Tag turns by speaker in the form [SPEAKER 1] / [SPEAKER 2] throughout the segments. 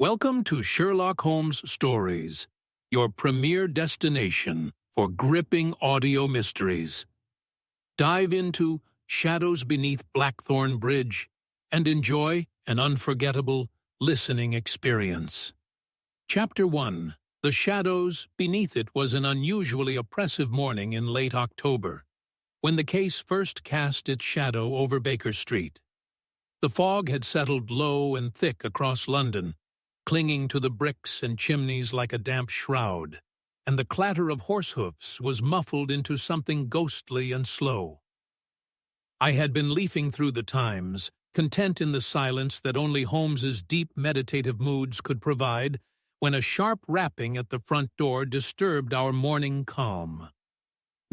[SPEAKER 1] Welcome to Sherlock Holmes Stories, your premier destination for gripping audio mysteries. Dive into Shadows Beneath Blackthorn Bridge and enjoy an unforgettable listening experience. Chapter 1. The shadows beneath it was an unusually oppressive morning in late October, when the case first cast its shadow over Baker Street. The fog had settled low and thick across London, clinging to the bricks and chimneys like a damp shroud, and the clatter of horse hoofs was muffled into something ghostly and slow. I had been leafing through the Times, content in the silence that only Holmes's deep meditative moods could provide, when a sharp rapping at the front door disturbed our morning calm.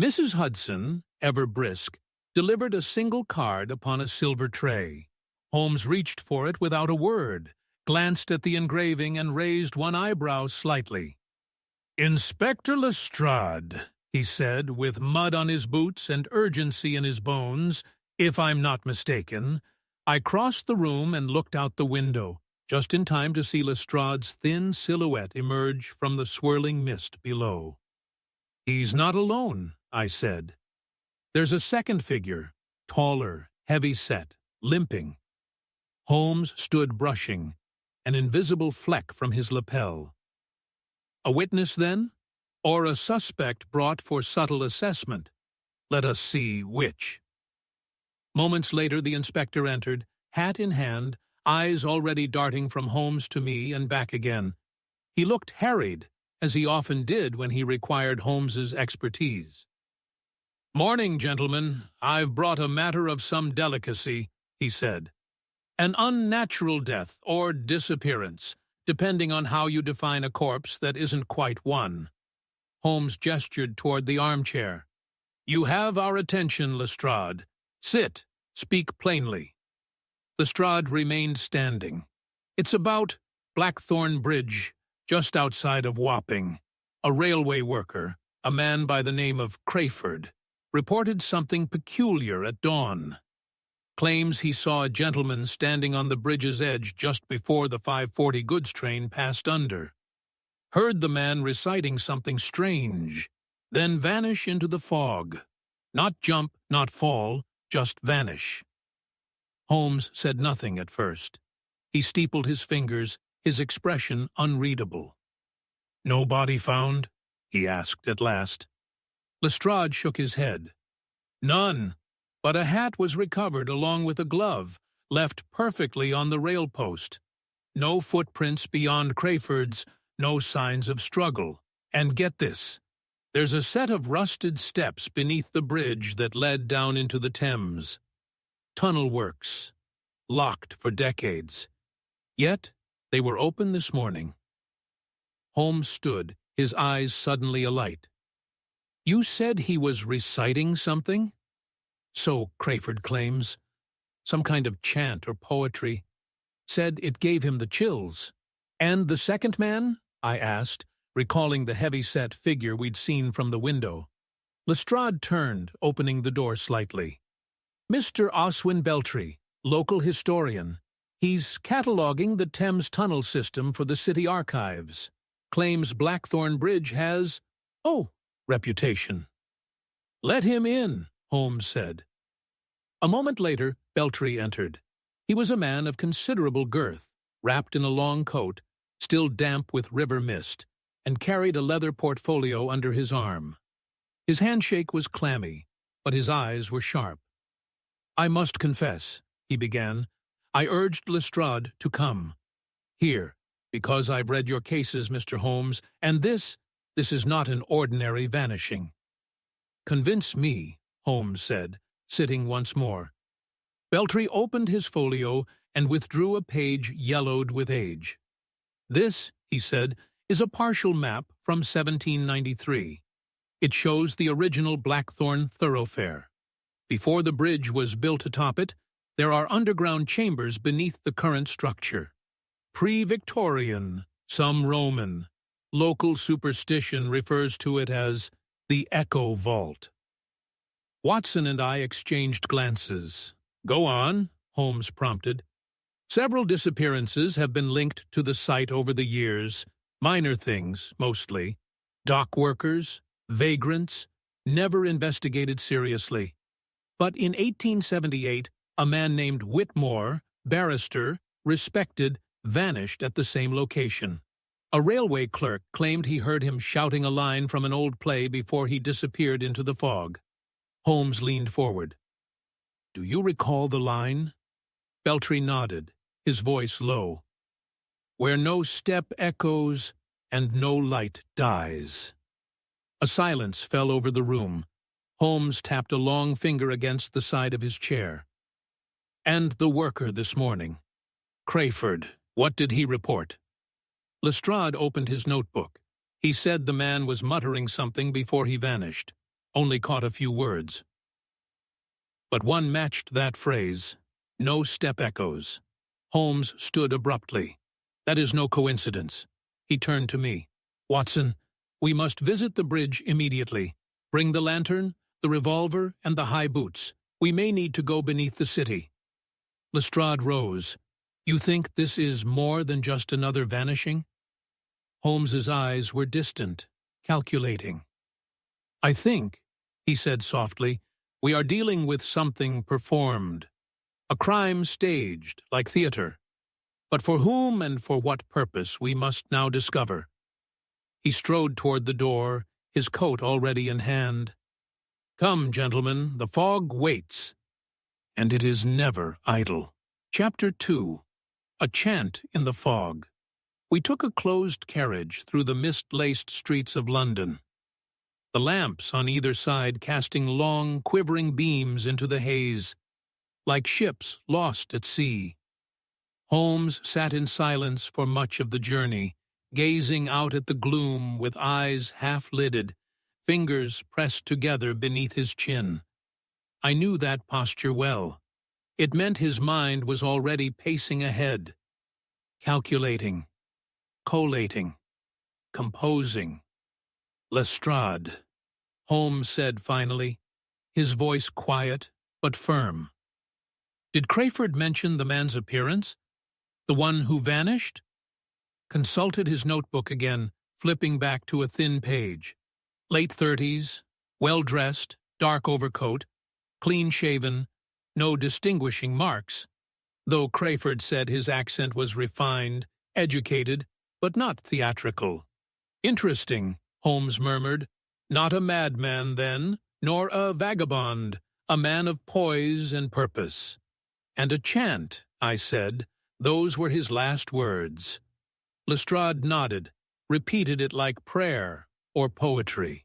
[SPEAKER 1] Mrs. Hudson, ever brisk, delivered a single card upon a silver tray. Holmes reached for it without a word, glanced at the engraving and raised one eyebrow slightly. "Inspector Lestrade," he said, with mud on his boots and urgency in his bones, "if I'm not mistaken." I crossed the room and looked out the window, just in time to see Lestrade's thin silhouette emerge from the swirling mist below. "He's not alone," I said. "There's a second figure, taller, heavy-set, limping." Holmes stood brushing, an invisible fleck from his lapel. "A witness, then? Or a suspect brought for subtle assessment? Let us see which." Moments later the inspector entered, hat in hand, eyes already darting from Holmes to me and back again. He looked harried, as he often did when he required Holmes's expertise. "Morning, gentlemen. I've brought a matter of some delicacy," he said. "An unnatural death or disappearance, depending on how you define a corpse that isn't quite one." Holmes gestured toward the armchair. "You have our attention, Lestrade. Sit. Speak plainly." Lestrade remained standing. "It's about Blackthorn Bridge, just outside of Wapping. A railway worker, a man by the name of Crayford, reported something peculiar at dawn. Claims he saw a gentleman standing on the bridge's edge just before the 5:40 goods train passed under. Heard the man reciting something strange, then vanish into the fog. Not jump, not fall, just vanish." Holmes said nothing at first. He steepled his fingers, his expression unreadable. "No body found?" he asked at last. Lestrade shook his head. "None. But a hat was recovered along with a glove, left perfectly on the rail post. No footprints beyond Crayford's, no signs of struggle. And get this, there's a set of rusted steps beneath the bridge that led down into the Thames. Tunnel works, locked for decades. Yet they were open this morning." Holmes stood, his eyes suddenly alight. "You said he was reciting something?" "So Crayford claims. Some kind of chant or poetry. Said it gave him the chills." "And the second man?" I asked, recalling the heavy-set figure we'd seen from the window. Lestrade turned, opening the door slightly. "Mr. Oswin Beltry, local historian. He's cataloguing the Thames tunnel system for the city archives. Claims Blackthorn Bridge has, reputation." "Let him in," Holmes said. A moment later, Beltry entered. He was a man of considerable girth, wrapped in a long coat, still damp with river mist, and carried a leather portfolio under his arm. His handshake was clammy, but his eyes were sharp. "I must confess," he began, "I urged Lestrade to come. Here, because I've read your cases, Mr. Holmes, and this is not an ordinary vanishing." "Convince me," Holmes said, sitting once more. Beltry opened his folio and withdrew a page yellowed with age. "This," he said, "is a partial map from 1793. It shows the original Blackthorn thoroughfare. Before the bridge was built atop it, there are underground chambers beneath the current structure. Pre-Victorian, some Roman. Local superstition refers to it as the Echo Vault." Watson and I exchanged glances. "Go on," Holmes prompted. Several disappearances have been linked to the site over the years, minor things, mostly. Dock workers, vagrants, never investigated seriously. But in 1878, a man named Whitmore, barrister, respected, vanished at the same location. A railway clerk claimed he heard him shouting a line from an old play before he disappeared into the fog. Holmes leaned forward. "Do you recall the line?" Beltry nodded, his voice low. "Where no step echoes and no light dies." A silence fell over the room. Holmes tapped a long finger against the side of his chair. "And the worker this morning. Crayford, what did he report?" Lestrade opened his notebook. He said the man was muttering something before he vanished. Only caught a few words. But one matched that phrase. No step echoes. Holmes stood abruptly. "That is no coincidence." He turned to me. "Watson, we must visit the bridge immediately. Bring the lantern, the revolver, and the high boots. We may need to go beneath the city." Lestrade rose. "You think this is more than just another vanishing?" Holmes's eyes were distant, calculating. "I think," he said softly, "we are dealing with something performed. A crime staged, like theater. But for whom and for what purpose we must now discover." He strode toward the door, his coat already in hand. "Come, gentlemen, the fog waits, and it is never idle." Chapter 2. A Chant in the Fog. We took a closed carriage through the mist-laced streets of London, the lamps on either side casting long, quivering beams into the haze, like ships lost at sea. Holmes sat in silence for much of the journey, gazing out at the gloom with eyes half-lidded, fingers pressed together beneath his chin. I knew that posture well. It meant his mind was already pacing ahead, calculating, collating, composing. "Lestrade," Holmes said finally, his voice quiet but firm. "Did Crayford mention the man's appearance? The one who vanished?" Consulted his notebook again, flipping back to a thin page. Late 30s, well-dressed, dark overcoat, clean-shaven, no distinguishing marks, though Crayford said his accent was refined, educated, but not theatrical. "Interesting," Holmes murmured. "Not a madman, then, nor a vagabond, a man of poise and purpose." "And a chant," I said. "Those were his last words." Lestrade nodded, repeated it like prayer or poetry.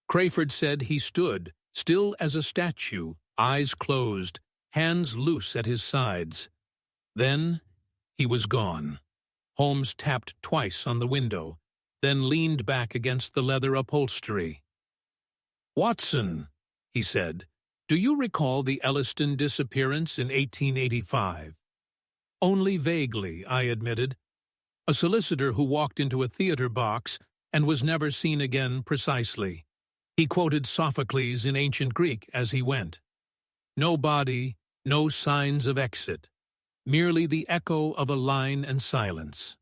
[SPEAKER 1] Crayford said he stood, still as a statue, eyes closed, hands loose at his sides. Then he was gone. Holmes tapped twice on the window, then leaned back against the leather upholstery. "Watson," he said, "do you recall the Elliston disappearance in 1885? "Only vaguely," I admitted. "A solicitor who walked into a theater box and was never seen again precisely." He quoted Sophocles in ancient Greek as he went. "No body, no signs of exit, merely the echo of a line and silence."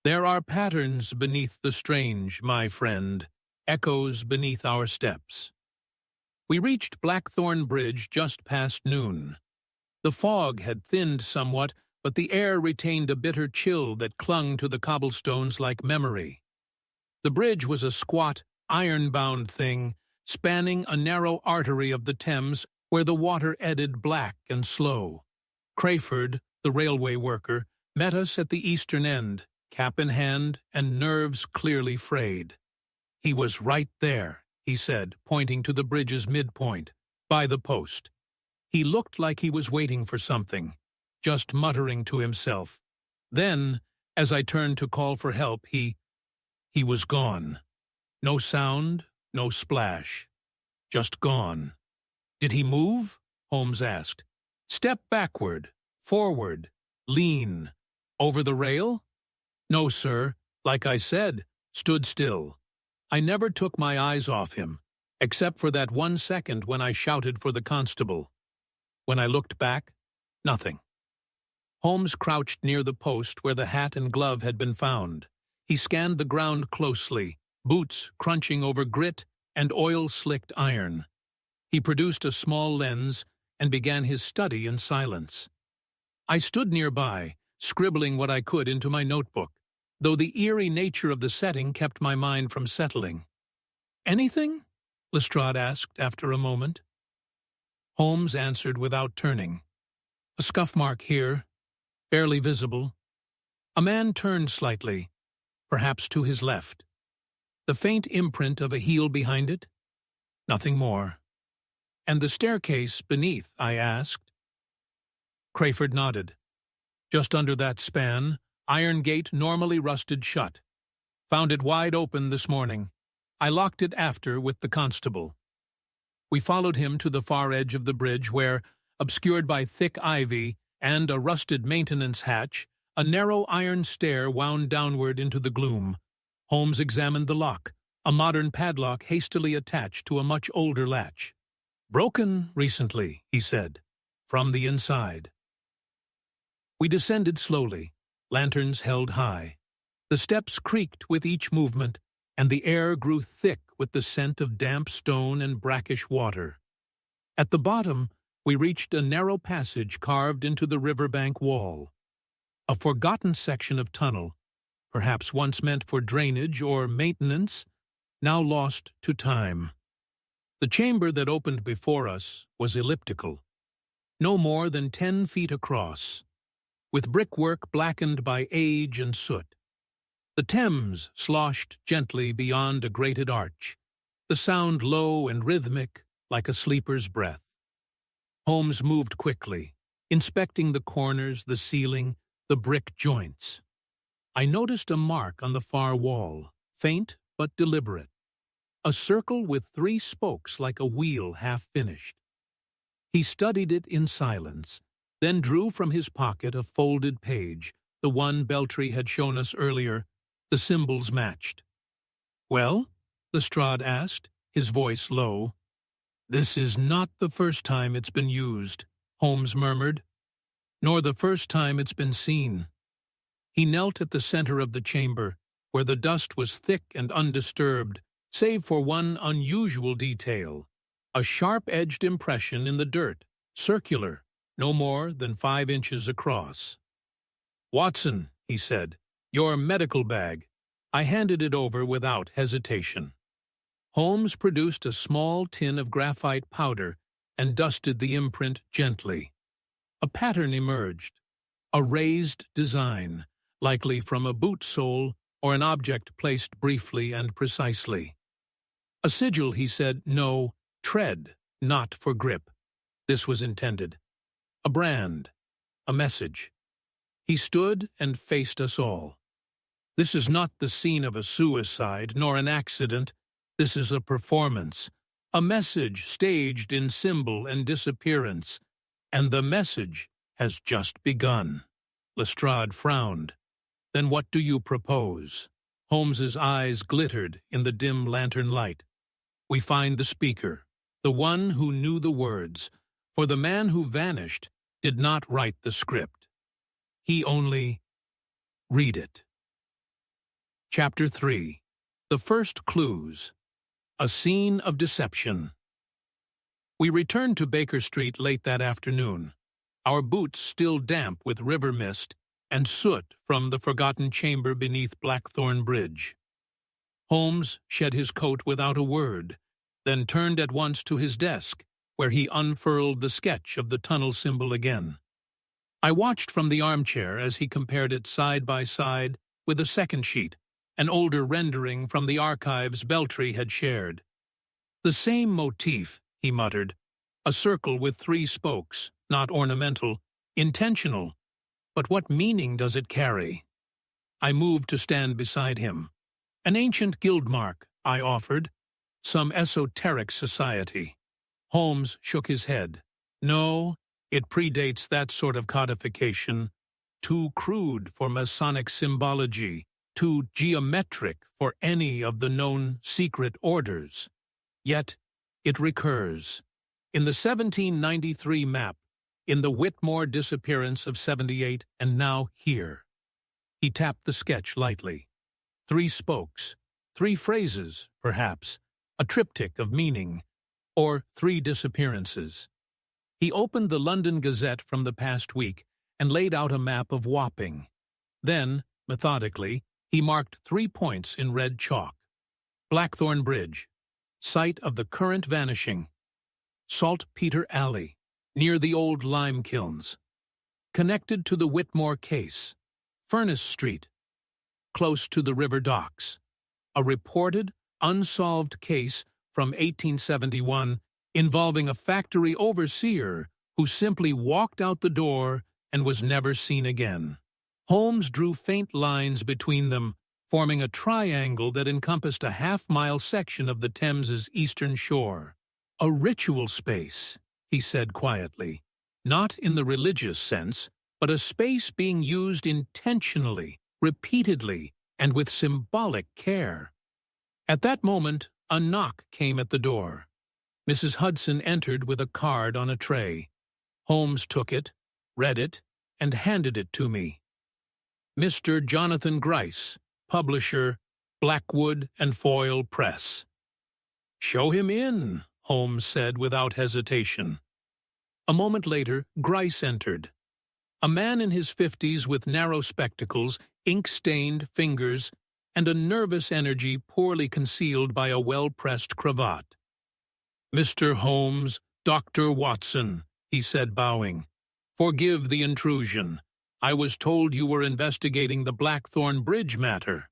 [SPEAKER 1] There are patterns beneath the strange, my friend, echoes beneath our steps. We reached Blackthorn Bridge just past noon. The fog had thinned somewhat, but the air retained a bitter chill that clung to the cobblestones like memory. The bridge was a squat, iron-bound thing, spanning a narrow artery of the Thames where the water eddied black and slow. Crayford, the railway worker, met us at the eastern end, cap in hand and nerves clearly frayed. "He was right there," he said, pointing to the bridge's midpoint, by the post. He looked like he was waiting for something, just muttering to himself. Then, as I turned to call for help, he was gone. No sound, no splash. Just gone. "Did he move?" Holmes asked. "Step backward, forward, lean. Over the rail?" "No, sir. Like I said, stood still. I never took my eyes off him, except for that 1 second when I shouted for the constable. When I looked back, nothing." Holmes crouched near the post where the hat and glove had been found. He scanned the ground closely, boots crunching over grit and oil-slicked iron. He produced a small lens and began his study in silence. I stood nearby, scribbling what I could into my notebook, though the eerie nature of the setting kept my mind from settling. "Anything?" Lestrade asked after a moment. Holmes answered without turning. "A scuff mark here, barely visible. A man turned slightly, perhaps to his left. The faint imprint of a heel behind it? Nothing more." "And the staircase beneath?" I asked. Crayford nodded. "Just under that span, iron gate normally rusted shut. Found it wide open this morning. I locked it after with the constable." We followed him to the far edge of the bridge where, obscured by thick ivy and a rusted maintenance hatch, a narrow iron stair wound downward into the gloom. Holmes examined the lock, a modern padlock hastily attached to a much older latch. "Broken recently," he said, "from the inside." We descended slowly, lanterns held high. The steps creaked with each movement, and the air grew thick with the scent of damp stone and brackish water. At the bottom, we reached a narrow passage carved into the riverbank wall. A forgotten section of tunnel, perhaps once meant for drainage or maintenance, now lost to time. The chamber that opened before us was elliptical, no more than 10 feet across, with brickwork blackened by age and soot. The Thames sloshed gently beyond a grated arch, the sound low and rhythmic like a sleeper's breath. Holmes moved quickly, inspecting the corners, the ceiling, the brick joints. I noticed a mark on the far wall, faint but deliberate. A circle with 3 spokes like a wheel half-finished. He studied it in silence, then drew from his pocket a folded page, the one Beltry had shown us earlier. The symbols matched. "Well?" Lestrade asked, his voice low. "This is not the first time it's been used," Holmes murmured, "nor the first time it's been seen." He knelt at the center of the chamber, where the dust was thick and undisturbed, save for one unusual detail, a sharp-edged impression in the dirt, circular, no more than 5 inches across. "Watson," he said, "your medical bag." I handed it over without hesitation. Holmes produced a small tin of graphite powder and dusted the imprint gently. A pattern emerged, a raised design, likely from a boot sole or an object placed briefly and precisely. A sigil, he said, no, tread, not for grip. This was intended. A brand, a message. He stood and faced us all. "This is not the scene of a suicide, nor an accident. This is a performance, a message staged in symbol and disappearance, and the message has just begun." Lestrade frowned. "Then what do you propose?" Holmes's eyes glittered in the dim lantern light. "We find the speaker, the one who knew the words, for the man who vanished did not write the script. He only read it." Chapter 3. The First Clues. A Scene of Deception. We returned to Baker Street late that afternoon, our boots still damp with river mist and soot from the forgotten chamber beneath Blackthorn Bridge. Holmes shed his coat without a word, then turned at once to his desk, where he unfurled the sketch of the tunnel symbol again. I watched from the armchair as he compared it side by side with a second sheet, an older rendering from the archives Beltry had shared. "The same motif," he muttered, "a circle with 3 spokes, not ornamental, intentional. But what meaning does it carry?" I moved to stand beside him. "An ancient guild mark," I offered. "Some esoteric society." Holmes shook his head. "No, it predates that sort of codification. Too crude for Masonic symbology, too geometric for any of the known secret orders. Yet it recurs. In the 1793 map, in the Whitmore disappearance of '78, and now here. He tapped the sketch lightly. 3 spokes, 3 phrases, perhaps, a triptych of meaning, or 3 disappearances. He opened the London Gazette from the past week and laid out a map of Wapping. Then, methodically, he marked 3 points in red chalk. Blackthorn Bridge, site of the current vanishing. Saltpeter Alley, near the old lime kilns. Connected to the Whitmore case. Furnace Street, close to the river docks. A reported, unsolved case from 1871 involving a factory overseer who simply walked out the door and was never seen again. Holmes drew faint lines between them, forming a triangle that encompassed a half-mile section of the Thames's eastern shore. A ritual space, he said quietly, not in the religious sense, but a space being used intentionally, repeatedly, and with symbolic care. At that moment, a knock came at the door. Mrs. Hudson entered with a card on a tray. Holmes took it, read it, and handed it to me. Mr. Jonathan Gryce, publisher, Blackwood and Foyle Press. "Show him in," Holmes said without hesitation. A moment later, Gryce entered. A man in his 50s with narrow spectacles, ink-stained fingers, and a nervous energy poorly concealed by a well-pressed cravat. "Mr. Holmes, Dr. Watson," he said, bowing. "Forgive the intrusion. I was told you were investigating the Blackthorn Bridge matter."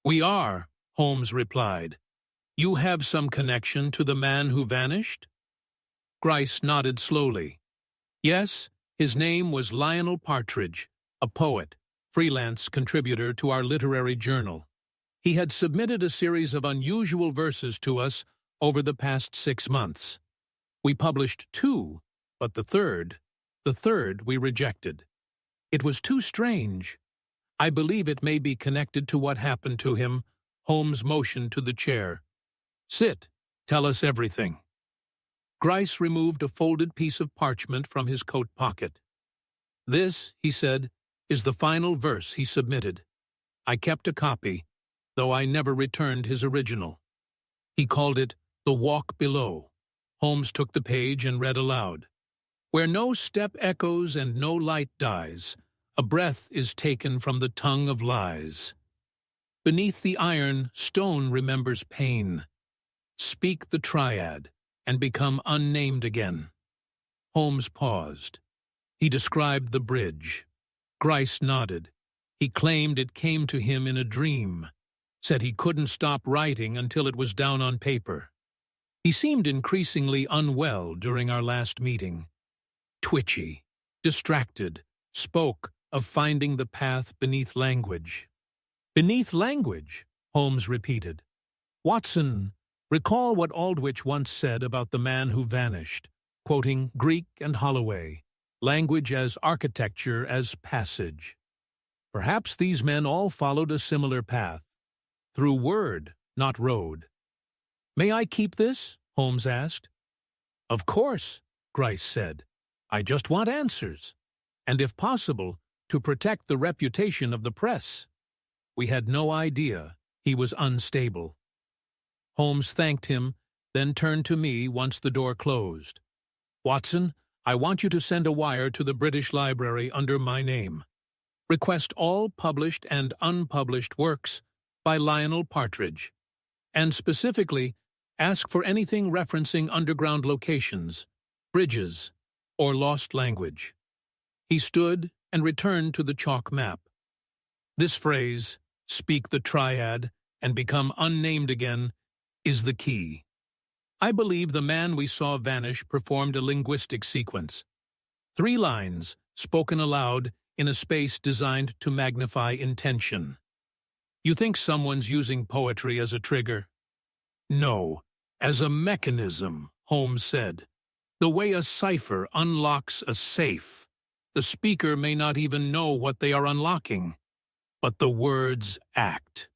[SPEAKER 1] "We are," Holmes replied. "You have some connection to the man who vanished?" Gryce nodded slowly. "Yes, his name was Lionel Partridge, a poet, freelance contributor to our literary journal. He had submitted a series of unusual verses to us over the past 6 months. We published 2, but the third we rejected. It was too strange. I believe it may be connected to what happened to him." Holmes motioned to the chair. "Sit. Tell us everything." Gryce removed a folded piece of parchment from his coat pocket. "This," he said, "is the final verse he submitted. I kept a copy, though I never returned his original." He called it "The Walk Below." Holmes took the page and read aloud. "Where no step echoes and no light dies, a breath is taken from the tongue of lies. Beneath the iron, stone remembers pain. Speak the triad, and become unnamed again." Holmes paused. He described the bridge. Gryce nodded. He claimed it came to him in a dream, said he couldn't stop writing until it was down on paper. He seemed increasingly unwell during our last meeting. Twitchy, distracted, spoke of finding the path beneath language. "Beneath language," Holmes repeated. "Watson, recall what Aldwych once said about the man who vanished, quoting Greek and Holloway, language as architecture as passage. Perhaps these men all followed a similar path, through word, not road." "May I keep this?" Holmes asked. "Of course," Gryce said. "I just want answers, and if possible, to protect the reputation of the press." We had no idea he was unstable. Holmes thanked him, then turned to me once the door closed. "Watson, I want you to send a wire to the British Library under my name. Request all published and unpublished works by Lionel Partridge, and specifically ask for anything referencing underground locations, bridges, or lost language." He stood and returned to the chalk map. This phrase, "speak the triad and become unnamed again," is the key. I believe the man we saw vanish performed a linguistic sequence. 3 lines, spoken aloud in a space designed to magnify intention. You think someone's using poetry as a trigger? No, as a mechanism, Holmes said. The way a cipher unlocks a safe. The speaker may not even know what they are unlocking, but the words act.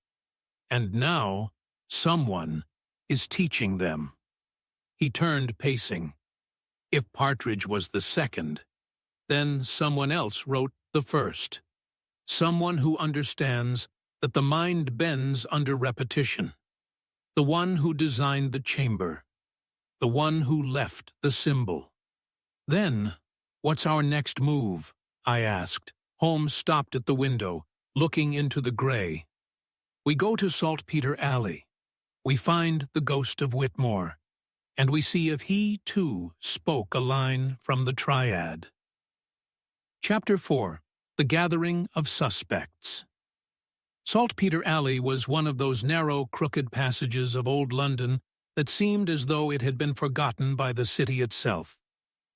[SPEAKER 1] And now, someone is teaching them. He turned pacing. If Partridge was the second, Then someone else wrote the first. Someone who understands that the mind bends under repetition. The one who designed the chamber. The one who left the symbol. Then, what's our next move? I asked. Holmes stopped at the window, looking into the gray. We go to Saltpeter Alley. We find the ghost of Whitmore, and we see if he, too, spoke a line from the Triad. Chapter 4. The Gathering of Suspects. Saltpeter Alley was one of those narrow, crooked passages of old London that seemed as though it had been forgotten by the city itself.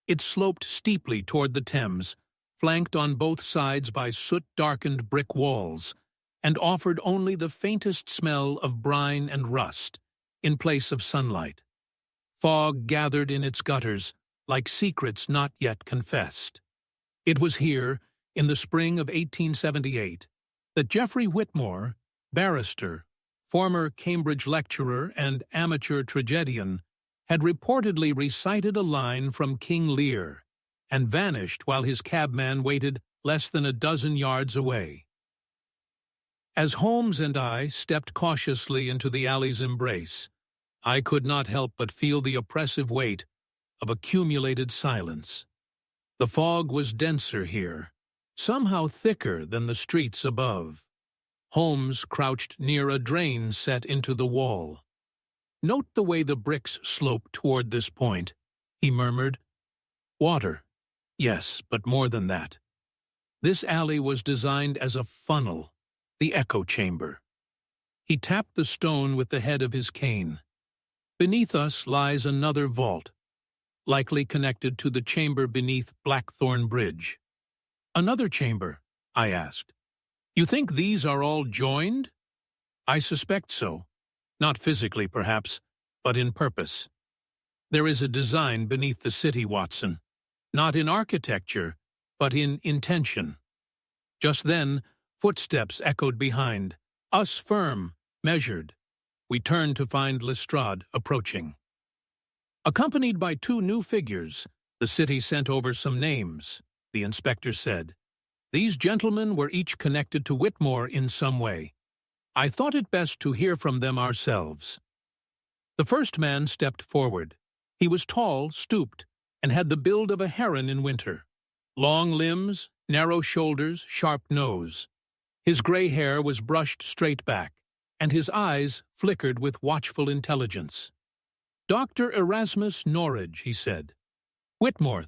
[SPEAKER 1] It sloped steeply toward the Thames, flanked on both sides by soot-darkened brick walls, and offered only the faintest smell of brine and rust, in place of sunlight. Fog gathered in its gutters, like secrets not yet confessed. It was here, in the spring of 1878, that Geoffrey Whitmore, barrister, former Cambridge lecturer and amateur tragedian, had reportedly recited a line from King Lear and vanished while his cabman waited less than a dozen yards away. As Holmes and I stepped cautiously into the alley's embrace, I could not help but feel the oppressive weight of accumulated silence. The fog was denser here, somehow thicker than the streets above. Holmes crouched near a drain set into the wall. "Note the way the bricks slope toward this point," he murmured. "Water. Yes, but more than that. This alley was designed as a funnel, the echo chamber." He tapped the stone with the head of his cane. "Beneath us lies another vault, likely connected to the chamber beneath Blackthorn Bridge." "Another chamber?" I asked. "You think these are all joined?" "I suspect so. Not physically, perhaps, but in purpose. There is a design beneath the city, Watson. Not in architecture, but in intention." Just then, footsteps echoed behind. Us firm, measured. We turned to find Lestrade approaching. "Accompanied by two new figures, the city sent over some names," the inspector said. "These gentlemen were each connected to Whitmore in some way. I thought it best to hear from them ourselves." The first man stepped forward. He was tall, stooped, and had the build of a heron in winter. Long limbs, narrow shoulders, sharp nose. His gray hair was brushed straight back, and his eyes flickered with watchful intelligence. "Dr. Erasmus Norridge," he said. "Whitmore,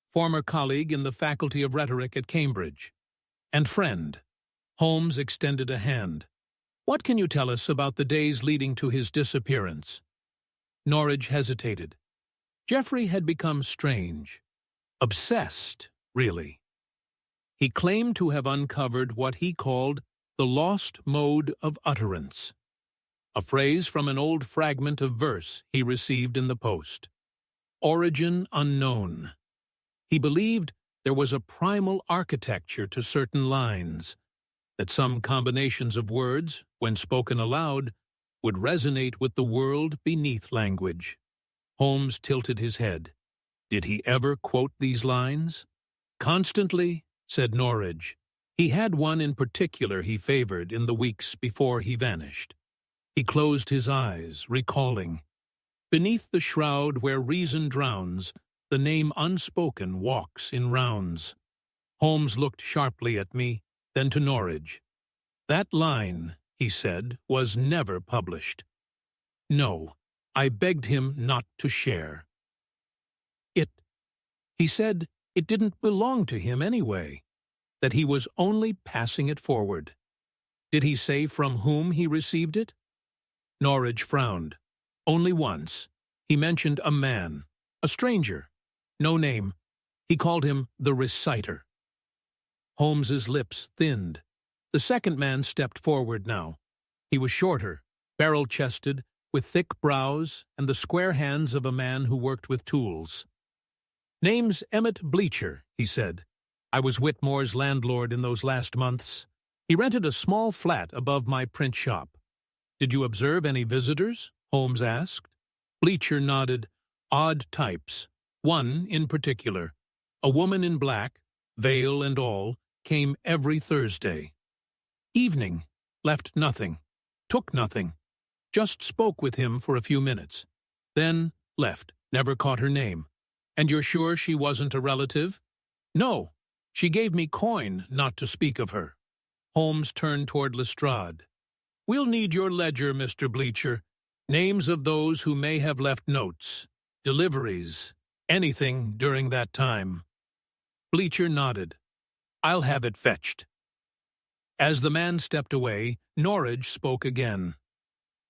[SPEAKER 1] former colleague in the Faculty of Rhetoric at Cambridge. And friend." Holmes extended a hand. "What can you tell us about the days leading to his disappearance?" Norridge hesitated. Geoffrey had become strange. Obsessed, really. He claimed to have uncovered what he called the lost mode of utterance, a phrase from an old fragment of verse he received in the post. Origin unknown. He believed there was a primal architecture to certain lines, that some combinations of words, when spoken aloud, would resonate with the world beneath language. Holmes tilted his head. Did he ever quote these lines? "Constantly," said Norridge. "He had one in particular he favored in the weeks before he vanished." He closed his eyes, recalling. "Beneath the shroud where reason drowns, the name unspoken walks in rounds." Holmes looked sharply at me, then to Norridge. "That line," he said, "was never published." "No, I begged him not to share." He said it didn't belong to him anyway, that he was only passing it forward." "Did he say from whom he received it?" Norridge frowned. "Only once. He mentioned a man, a stranger. No name. He called him the reciter." Holmes's lips thinned. The second man stepped forward now. He was shorter, barrel-chested, with thick brows and the square hands of a man who worked with tools. "Name's Emmett Bleacher," he said. "I was Whitmore's landlord in those last months. He rented a small flat above my print shop." "Did you observe any visitors?" Holmes asked. Bleacher nodded. "Odd types. One in particular. A woman in black, veil and all, came every Thursday. Evening, left nothing, took nothing, just spoke with him for a few minutes. Then left, never caught her name. And you're sure she wasn't a relative? No, she gave me coin not to speak of her. Holmes turned toward Lestrade. We'll need your ledger, Mr. Bleacher. Names of those who may have left notes, deliveries, anything during that time. Bleacher nodded. I'll have it fetched. As the man stepped away, Norridge spoke again.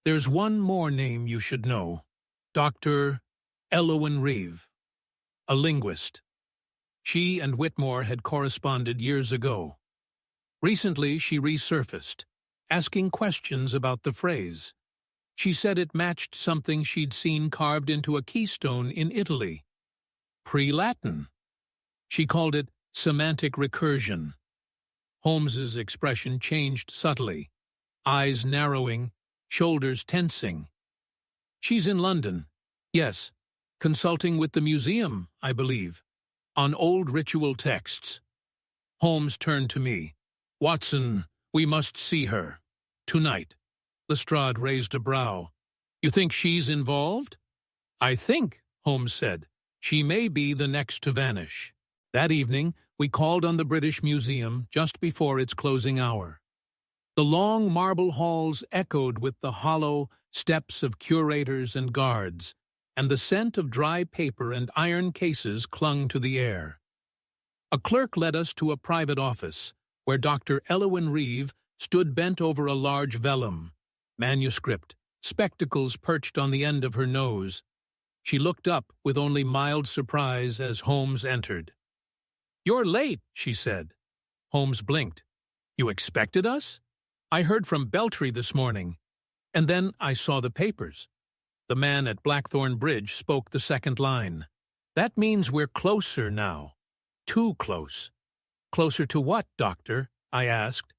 [SPEAKER 1] There's one more name you should know. Dr. Elowen Reeve, a linguist. She and Whitmore had corresponded years ago. Recently she resurfaced, asking questions about the phrase. She said it matched something she'd seen carved into a keystone in Italy. Pre-Latin. She called it semantic recursion. Holmes's expression changed subtly, eyes narrowing, shoulders tensing. She's in London. Yes, consulting with the museum, I believe, on old ritual texts. Holmes turned to me. Watson, we must see her. Tonight. Lestrade raised a brow. You think she's involved? I think, Holmes said, she may be the next to vanish. That evening, we called on the British Museum just before its closing hour. The long marble halls echoed with the hollow steps of curators and guards, and the scent of dry paper and iron cases clung to the air. A clerk led us to a private office, where Dr. Elowen Reeve stood bent over a large vellum, manuscript, spectacles perched on the end of her nose. She looked up with only mild surprise as Holmes entered. You're late, she said. Holmes blinked. You expected us? I heard from Beltry this morning, and then I saw the papers. The man at Blackthorn Bridge spoke the second line. That means we're closer now. Too close. Closer to what, Doctor? I asked.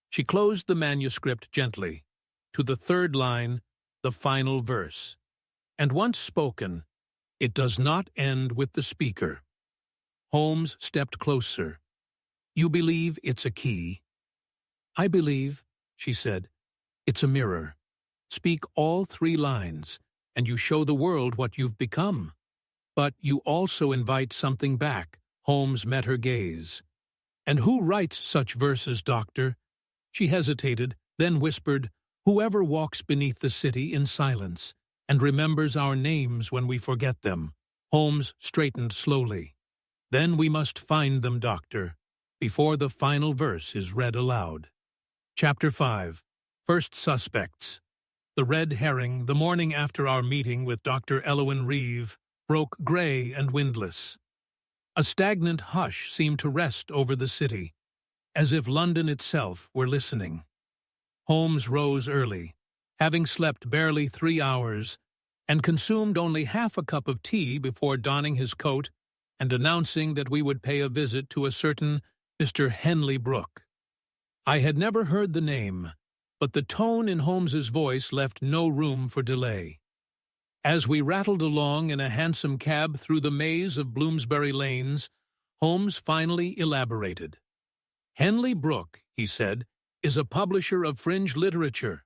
[SPEAKER 1] She closed the manuscript gently. To the third line, the final verse. And once spoken, it does not end with the speaker. Holmes stepped closer. You believe it's a key? I believe, she said, it's a mirror. Speak all 3 lines, and you show the world what you've become. But you also invite something back. Holmes met her gaze. And who writes such verses, Doctor? She hesitated, then whispered, Whoever walks beneath the city in silence and remembers our names when we forget them. Holmes straightened slowly. Then we must find them, Doctor, before the final verse is read aloud. Chapter 5. First Suspects. The red herring, the morning after our meeting with Dr. Elowen Reeve, broke gray and windless. A stagnant hush seemed to rest over the city, as if London itself were listening. Holmes rose early, having slept barely 3 hours, and consumed only half a cup of tea before donning his coat and announcing that we would pay a visit to a certain Mr. Henley Brooke. I had never heard the name, but the tone in Holmes's voice left no room for delay. As we rattled along in a hansom cab through the maze of Bloomsbury lanes, Holmes finally elaborated. Henley Brooke, he said, is a publisher of fringe literature,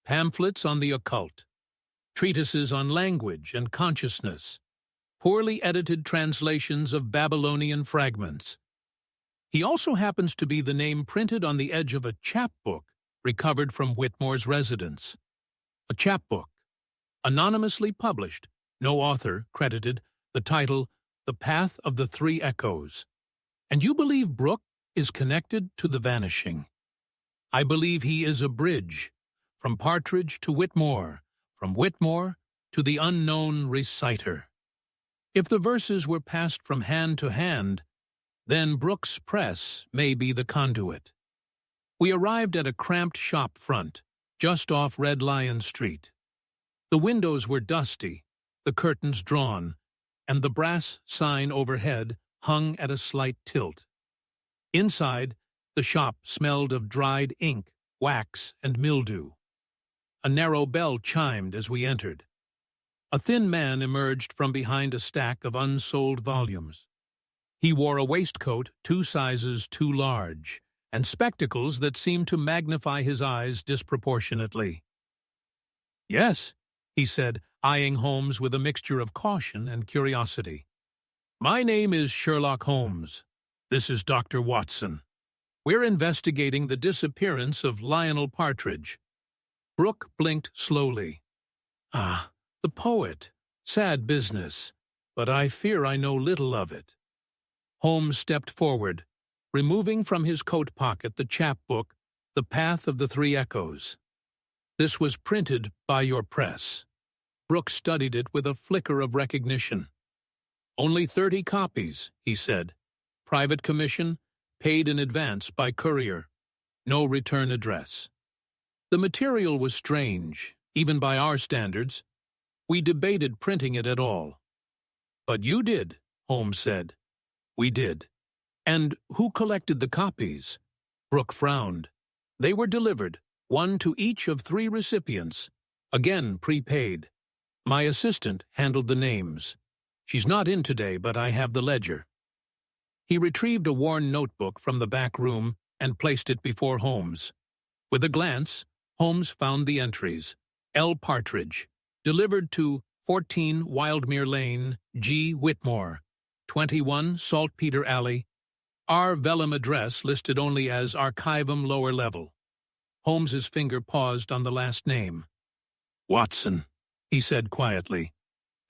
[SPEAKER 1] pamphlets on the occult, treatises on language and consciousness, poorly edited translations of Babylonian fragments. He also happens to be the name printed on the edge of a chapbook recovered from Whitmore's residence. A chapbook, anonymously published, no author credited, the title, The Path of the 3 Echoes. And you believe Brooke is connected to the vanishing? I believe he is a bridge, from Partridge to Whitmore, from Whitmore to the unknown reciter. If the verses were passed from hand to hand, then Brooke's press may be the conduit. We arrived at a cramped shop front, just off Red Lion Street. The windows were dusty, the curtains drawn, and the brass sign overhead hung at a slight tilt. Inside, the shop smelled of dried ink, wax, and mildew. A narrow bell chimed as we entered. A thin man emerged from behind a stack of unsold volumes. He wore a waistcoat 2 sizes too large, and spectacles that seemed to magnify his eyes disproportionately. "Yes," he said, eyeing Holmes with a mixture of caution and curiosity. "My name is Sherlock Holmes. This is Dr. Watson. We're investigating the disappearance of Lionel Partridge." Brooke blinked slowly. "Ah, the poet. Sad business, but I fear I know little of it." Holmes stepped forward, removing from his coat pocket the chapbook, The Path of the Three Echoes. "This was printed by your press." Brooke studied it with a flicker of recognition. "Only 30 copies," he said. "Private commission, paid in advance by courier. No return address." The material was strange, even by our standards. We debated printing it at all. "But you did," Holmes said. "We did." "And who collected the copies?" Brooke frowned. "They were delivered, 1 to each of 3 recipients, again prepaid. My assistant handled the names. She's not in today, but I have the ledger." He retrieved a worn notebook from the back room and placed it before Holmes. With a glance, Holmes found the entries. L. Partridge, delivered to 14 Wildmere Lane, G. Whitmore, 21 Saltpeter Alley. R. Vellum address listed only as Archivum Lower Level. Holmes's finger paused on the last name. "Watson," he said quietly.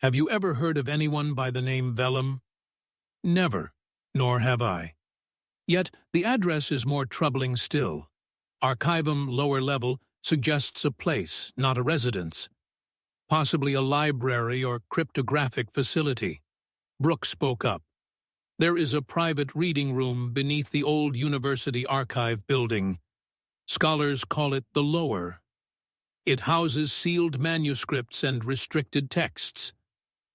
[SPEAKER 1] "Have you ever heard of anyone by the name Vellum?" "Never, nor have I. Yet the address is more troubling still. Archivum Lower Level suggests a place, not a residence. Possibly a library or cryptographic facility." Brooke spoke up. "There is a private reading room beneath the old University Archive building. Scholars call it the Lower. It houses sealed manuscripts and restricted texts.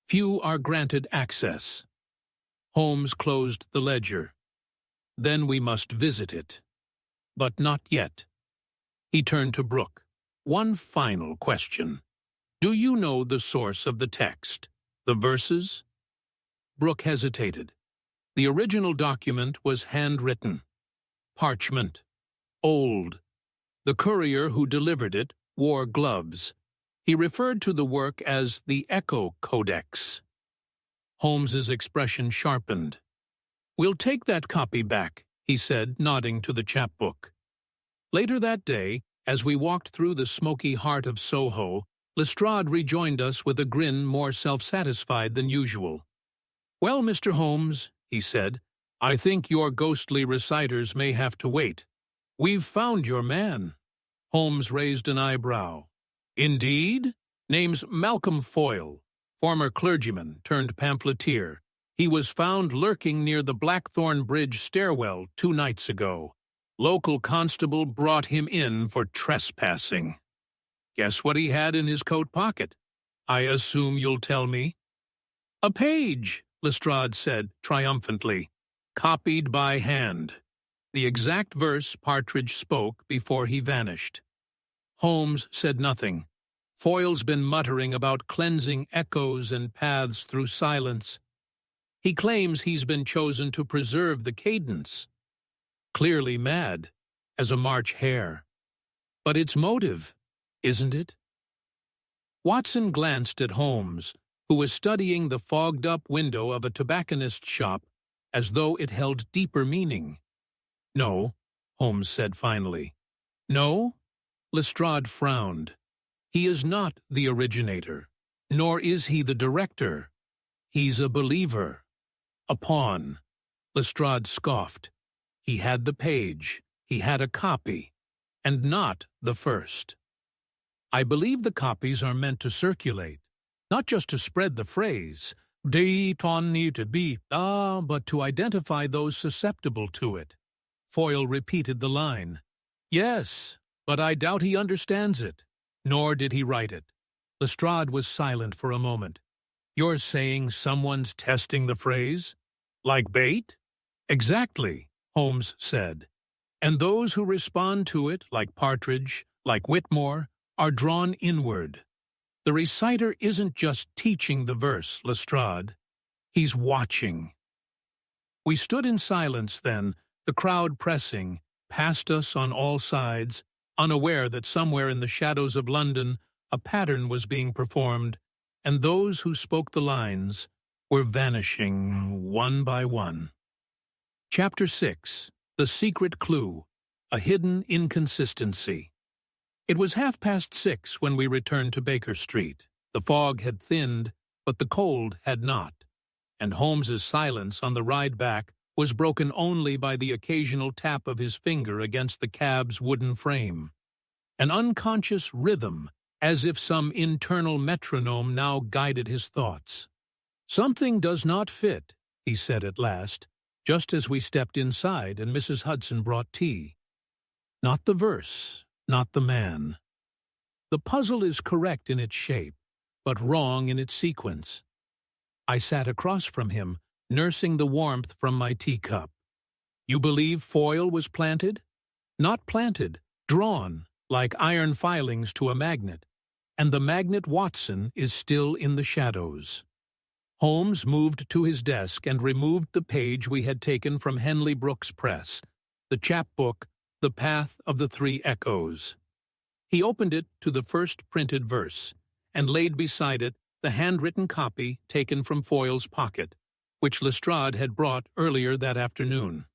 [SPEAKER 1] Few are granted access." Holmes closed the ledger. "Then we must visit it. But not yet." He turned to Brooke. "One final question. Do you know the source of the text, the verses?" Brooke hesitated. The original document was handwritten. Parchment. Old. The courier who delivered it wore gloves. He referred to the work as the Echo Codex. Holmes's expression sharpened. "We'll take that copy back," he said, nodding to the chapbook. Later that day, as we walked through the smoky heart of Soho, Lestrade rejoined us with a grin more self-satisfied than usual. "Well, Mr. Holmes," he said, "I think your ghostly reciters may have to wait. We've found your man." Holmes raised an eyebrow. "Indeed? Name's Malcolm Foyle, former clergyman turned pamphleteer. He was found lurking near the Blackthorn Bridge stairwell 2 nights ago. Local constable brought him in for trespassing. Guess what he had in his coat pocket? I assume you'll tell me." "A page," Lestrade said triumphantly, "copied by hand." The exact verse Partridge spoke before he vanished. Holmes said nothing. Foyle's been muttering about cleansing echoes and paths through silence. He claims he's been chosen to preserve the cadence. Clearly mad, as a March hare. But it's motive, isn't it? Watson glanced at Holmes, who was studying the fogged-up window of a tobacconist's shop as though it held deeper meaning. "No," Holmes said finally. "No?" Lestrade frowned. "He is not the originator, nor is he the director. He's a believer. A pawn." Lestrade scoffed. He had the page, he had a copy, and not the first. "I believe the copies are meant to circulate, not just to spread the phrase, "de ton need to be," but to identify those susceptible to it." Foyle repeated the line. "Yes, but I doubt he understands it, nor did he write it." Lestrade was silent for a moment. "You're saying someone's testing the phrase? Like bait?" "Exactly," Holmes said. "And those who respond to it, like Partridge, like Whitmore, are drawn inward. The reciter isn't just teaching the verse, Lestrade. He's watching." We stood in silence then, the crowd pressing past us on all sides, unaware that somewhere in the shadows of London a pattern was being performed, and those who spoke the lines were vanishing one by one. Chapter 6. The Secret Clue. A Hidden Inconsistency. It was 6:30 when we returned to Baker Street. The fog had thinned, but the cold had not, and Holmes's silence on the ride back was broken only by the occasional tap of his finger against the cab's wooden frame. An unconscious rhythm, as if some internal metronome now guided his thoughts. "Something does not fit," he said at last, just as we stepped inside and Mrs. Hudson brought tea. "Not the verse, not the man. The puzzle is correct in its shape, but wrong in its sequence." I sat across from him, nursing the warmth from my teacup. "You believe foil was planted?" "Not planted, drawn, like iron filings to a magnet, and the magnet Watson is still in the shadows." Holmes moved to his desk and removed the page we had taken from Henley Brooks' press, the chapbook, The Path of the Three Echoes. He opened it to the first printed verse, and laid beside it the handwritten copy taken from Foyle's pocket, which Lestrade had brought earlier that afternoon.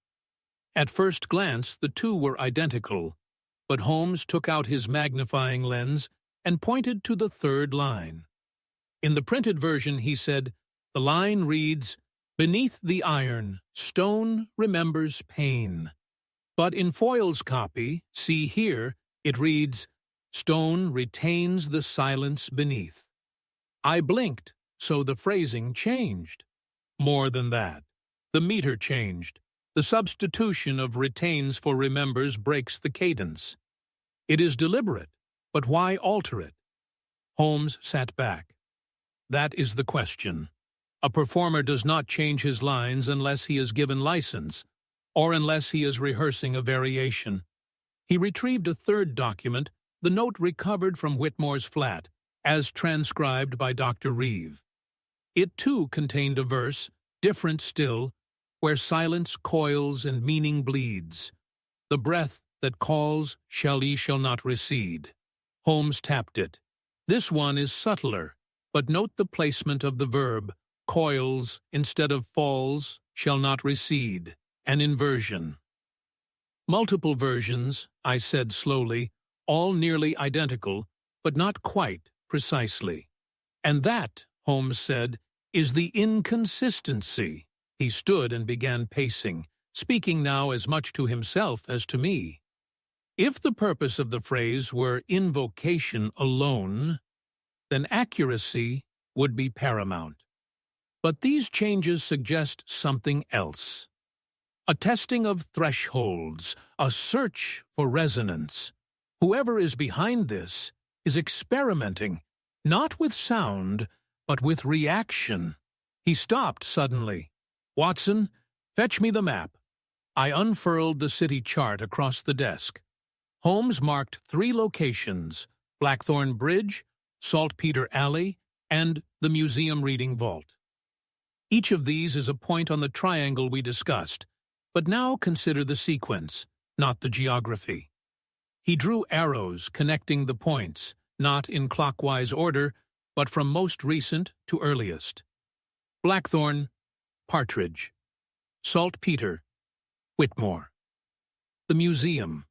[SPEAKER 1] At first glance the two were identical, but Holmes took out his magnifying lens and pointed to the third line. In the printed version, he said, the line reads, "Beneath the iron, stone remembers pain." But in Foyle's copy, see here, it reads, "Stone retains the silence beneath." I blinked, so the phrasing changed. More than that, the meter changed. The substitution of retains for remembers breaks the cadence. It is deliberate, but why alter it? Holmes sat back. That is the question. A performer does not change his lines unless he is given license, or unless he is rehearsing a variation. He retrieved a third document, the note recovered from Whitmore's flat, as transcribed by Dr. Reeve. It too contained a verse, different still, where silence coils and meaning bleeds. The breath that calls shall not recede. Holmes tapped it. This one is subtler, but note the placement of the verb, coils instead of falls, shall not recede, an inversion. Multiple versions, I said slowly, all nearly identical, but not quite precisely. And that, Holmes said, is the inconsistency. He stood and began pacing, speaking now as much to himself as to me. If the purpose of the phrase were invocation alone, then accuracy would be paramount. But these changes suggest something else. A testing of thresholds, a search for resonance. Whoever is behind this is experimenting, not with sound, but with reaction. He stopped suddenly. "Watson, fetch me the map." I unfurled the city chart across the desk. Holmes marked 3 locations, Blackthorn Bridge, Saltpeter Alley, and the museum reading vault. Each of these is a point on the triangle we discussed, but now consider the sequence, not the geography. He drew arrows connecting the points, not in clockwise order, but from most recent to earliest. Blackthorn, Partridge. Saltpeter, Whitmore. The museum,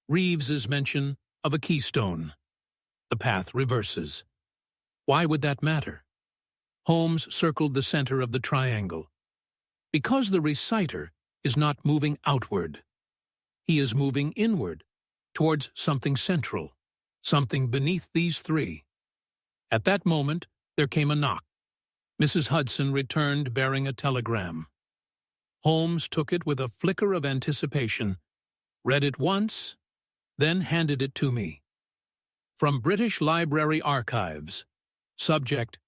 [SPEAKER 1] Reeves's mention of a keystone. The path reverses. Why would that matter? Holmes circled the center of the triangle. Because the reciter is not moving outward. He is moving inward, towards something central, something beneath these 3. At that moment, there came a knock. Mrs. Hudson returned bearing a telegram. Holmes took it with a flicker of anticipation, read it once, then handed it to me. From British Library Archives. Subject,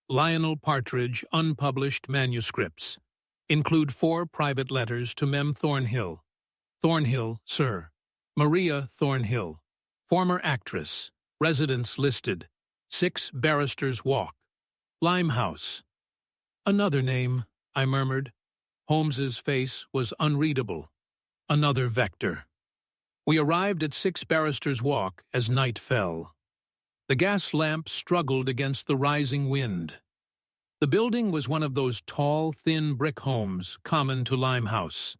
[SPEAKER 1] Lionel Partridge unpublished manuscripts. Include 4 private letters to Mem Thornhill. Thornhill, Sir. Maria Thornhill. Former actress. Residence listed. 6 Barrister's Walk. Limehouse. Another name, I murmured. Holmes's face was unreadable. Another vector. We arrived at 6 Barristers' Walk as night fell. The gas lamp struggled against the rising wind. The building was one of those tall, thin brick homes common to Limehouse.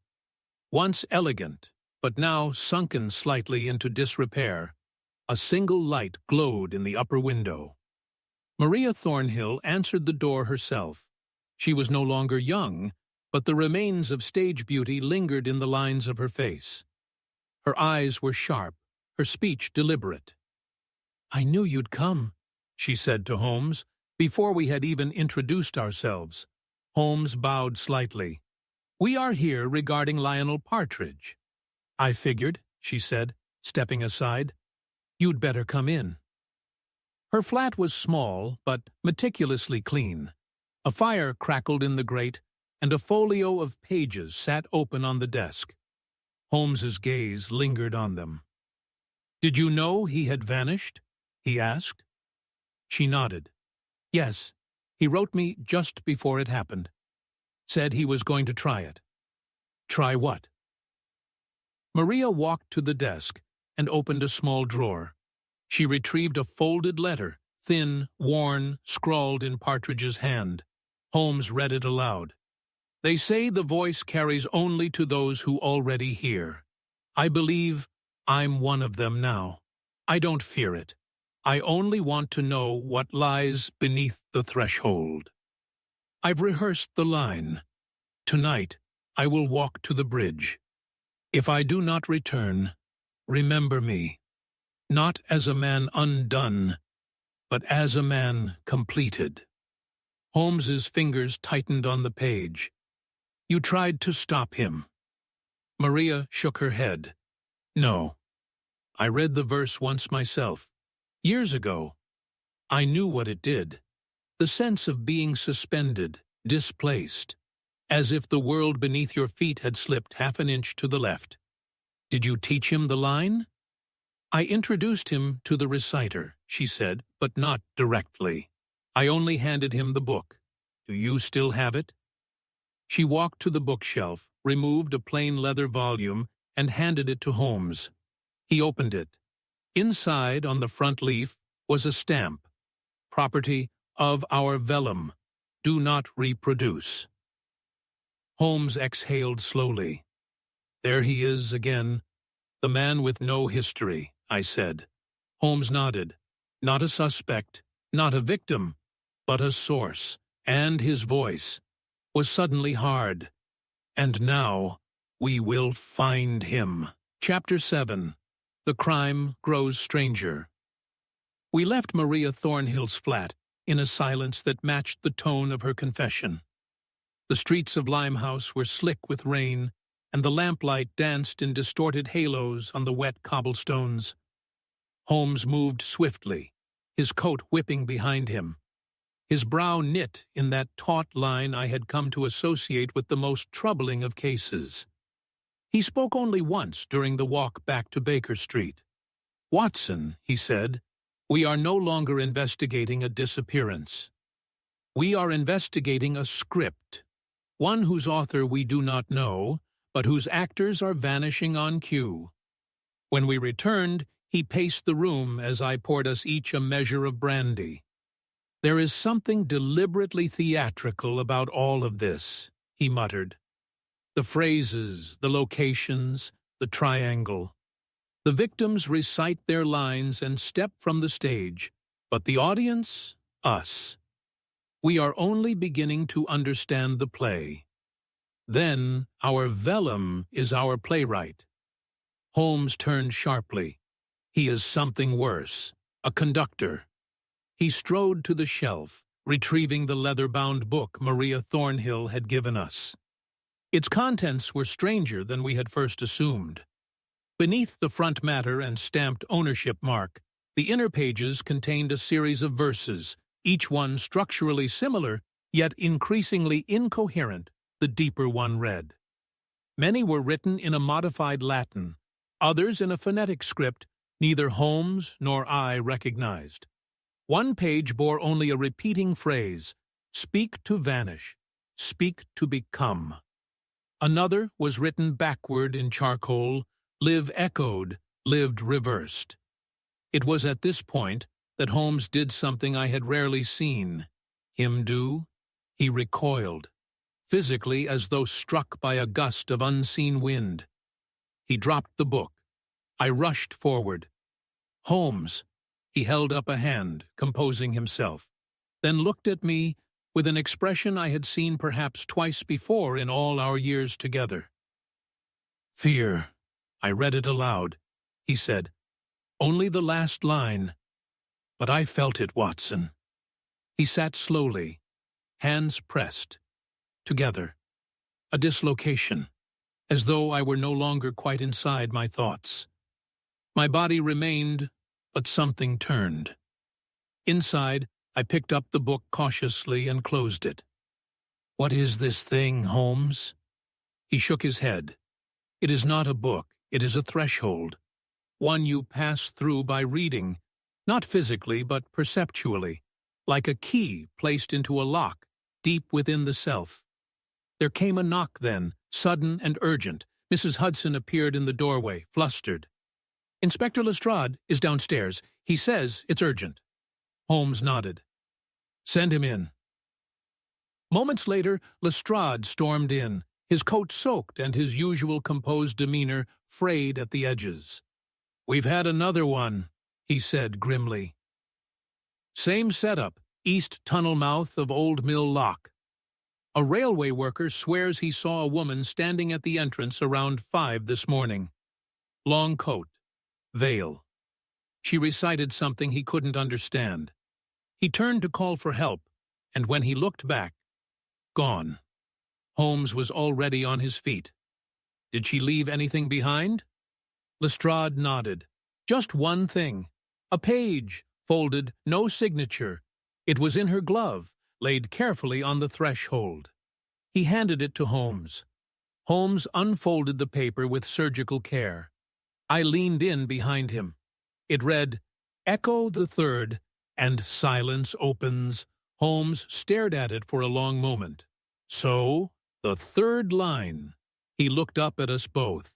[SPEAKER 1] Once elegant, but now sunken slightly into disrepair, a single light glowed in the upper window. Maria Thornhill answered the door herself. She was no longer young, but the remains of stage beauty lingered in the lines of her face. Her eyes were sharp, her speech deliberate. "I knew you'd come," she said to Holmes, before we had even introduced ourselves. Holmes bowed slightly. "We are here regarding Lionel Partridge." "I figured," she said, stepping aside. "You'd better come in." Her flat was small, but meticulously clean. A fire crackled in the grate, and a folio of pages sat open on the desk. Holmes's gaze lingered on them. "Did you know he had vanished?" he asked. She nodded. "Yes, he wrote me just before it happened. Said he was going to try it." "Try what?" Maria walked to the desk and opened a small drawer. She retrieved a folded letter, thin, worn, scrawled in Partridge's hand. Holmes read it aloud. "They say the voice carries only to those who already hear. I believe I'm one of them now. I don't fear it. I only want to know what lies beneath the threshold. I've rehearsed the line. Tonight I will walk to the bridge. If I do not return, remember me, not as a man undone, but as a man completed." Holmes's fingers tightened on the page. "You tried to stop him." Maria shook her head. "No. I read the verse once myself, years ago. I knew what it did. The sense of being suspended, displaced, as if the world beneath your feet had slipped half an inch to the left. Did you teach him the line?" "I introduced him to the reciter," she said, "but not directly. I only handed him the book. Do you still have it?" She walked to the bookshelf, removed a plain leather volume, and handed it to Holmes. He opened it. Inside, on the front leaf, was a stamp. "Property of our vellum. Do not reproduce." Holmes exhaled slowly. "There he is again. The man with no history," I said. Holmes nodded. "Not a suspect, not a victim, but a source." And his voice was suddenly hard. "And now we will find him." Chapter 7. The Crime Grows Stranger. We left Maria Thornhill's flat in a silence that matched the tone of her confession. The streets of Limehouse were slick with rain, and the lamplight danced in distorted halos on the wet cobblestones. Holmes moved swiftly, his coat whipping behind him, his brow knit in that taut line I had come to associate with the most troubling of cases. He spoke only once during the walk back to Baker Street. "Watson," he said, "we are no longer investigating a disappearance. We are investigating a script, one whose author we do not know, but whose actors are vanishing on cue." When we returned, he paced the room as I poured us each a measure of brandy. "There is something deliberately theatrical about all of this," he muttered. "The phrases, the locations, the triangle. The victims recite their lines and step from the stage, but the audience, us. We are only beginning to understand the play. Then our vellum is our playwright." Holmes turned sharply. "He is something worse, a conductor." He strode to the shelf, retrieving the leather-bound book Maria Thornhill had given us. Its contents were stranger than we had first assumed. Beneath the front matter and stamped ownership mark, the inner pages contained a series of verses, each one structurally similar, yet increasingly incoherent, the deeper one read. Many were written in a modified Latin, others in a phonetic script neither Holmes nor I recognized. One page bore only a repeating phrase, "Speak to vanish, speak to become." Another was written backward in charcoal, live echoed, lived reversed. It was at this point that Holmes did something I had rarely seen him do. He recoiled, physically as though struck by a gust of unseen wind. He dropped the book. I rushed forward. "Holmes." He held up a hand, composing himself, then looked at me with an expression I had seen perhaps twice before in all our years together. "Fear." I read it aloud. He said, "Only the last line. But I felt it, Watson." He sat slowly, hands pressed, together. A dislocation, as though I were no longer quite inside my thoughts. My body remained, but something turned. Inside, I picked up the book cautiously and closed it. "What is this thing, Holmes?" He shook his head. "It is not a book, it is a threshold. One you pass through by reading, not physically but perceptually, like a key placed into a lock deep within the self." There came a knock then, sudden and urgent. Mrs. Hudson appeared in the doorway, flustered. "Inspector Lestrade is downstairs. He says it's urgent." Holmes nodded. "Send him in." Moments later, Lestrade stormed in, his coat soaked and his usual composed demeanor frayed at the edges. "We've had another one," he said grimly. "Same setup, east tunnel mouth of Old Mill Lock. A railway worker swears he saw a woman standing at the entrance around 5 this morning. Long coat, veil. She recited something he couldn't understand. He turned to call for help, and when he looked back, gone." Holmes was already on his feet. "Did she leave anything behind?" Lestrade nodded. "Just one thing. A page, folded, no signature. It was in her glove, laid carefully on the threshold." He handed it to Holmes. Holmes unfolded the paper with surgical care. I leaned in behind him. It read, "Echo the Third," and "Silence opens." Holmes stared at it for a long moment. "So, the third line." He looked up at us both.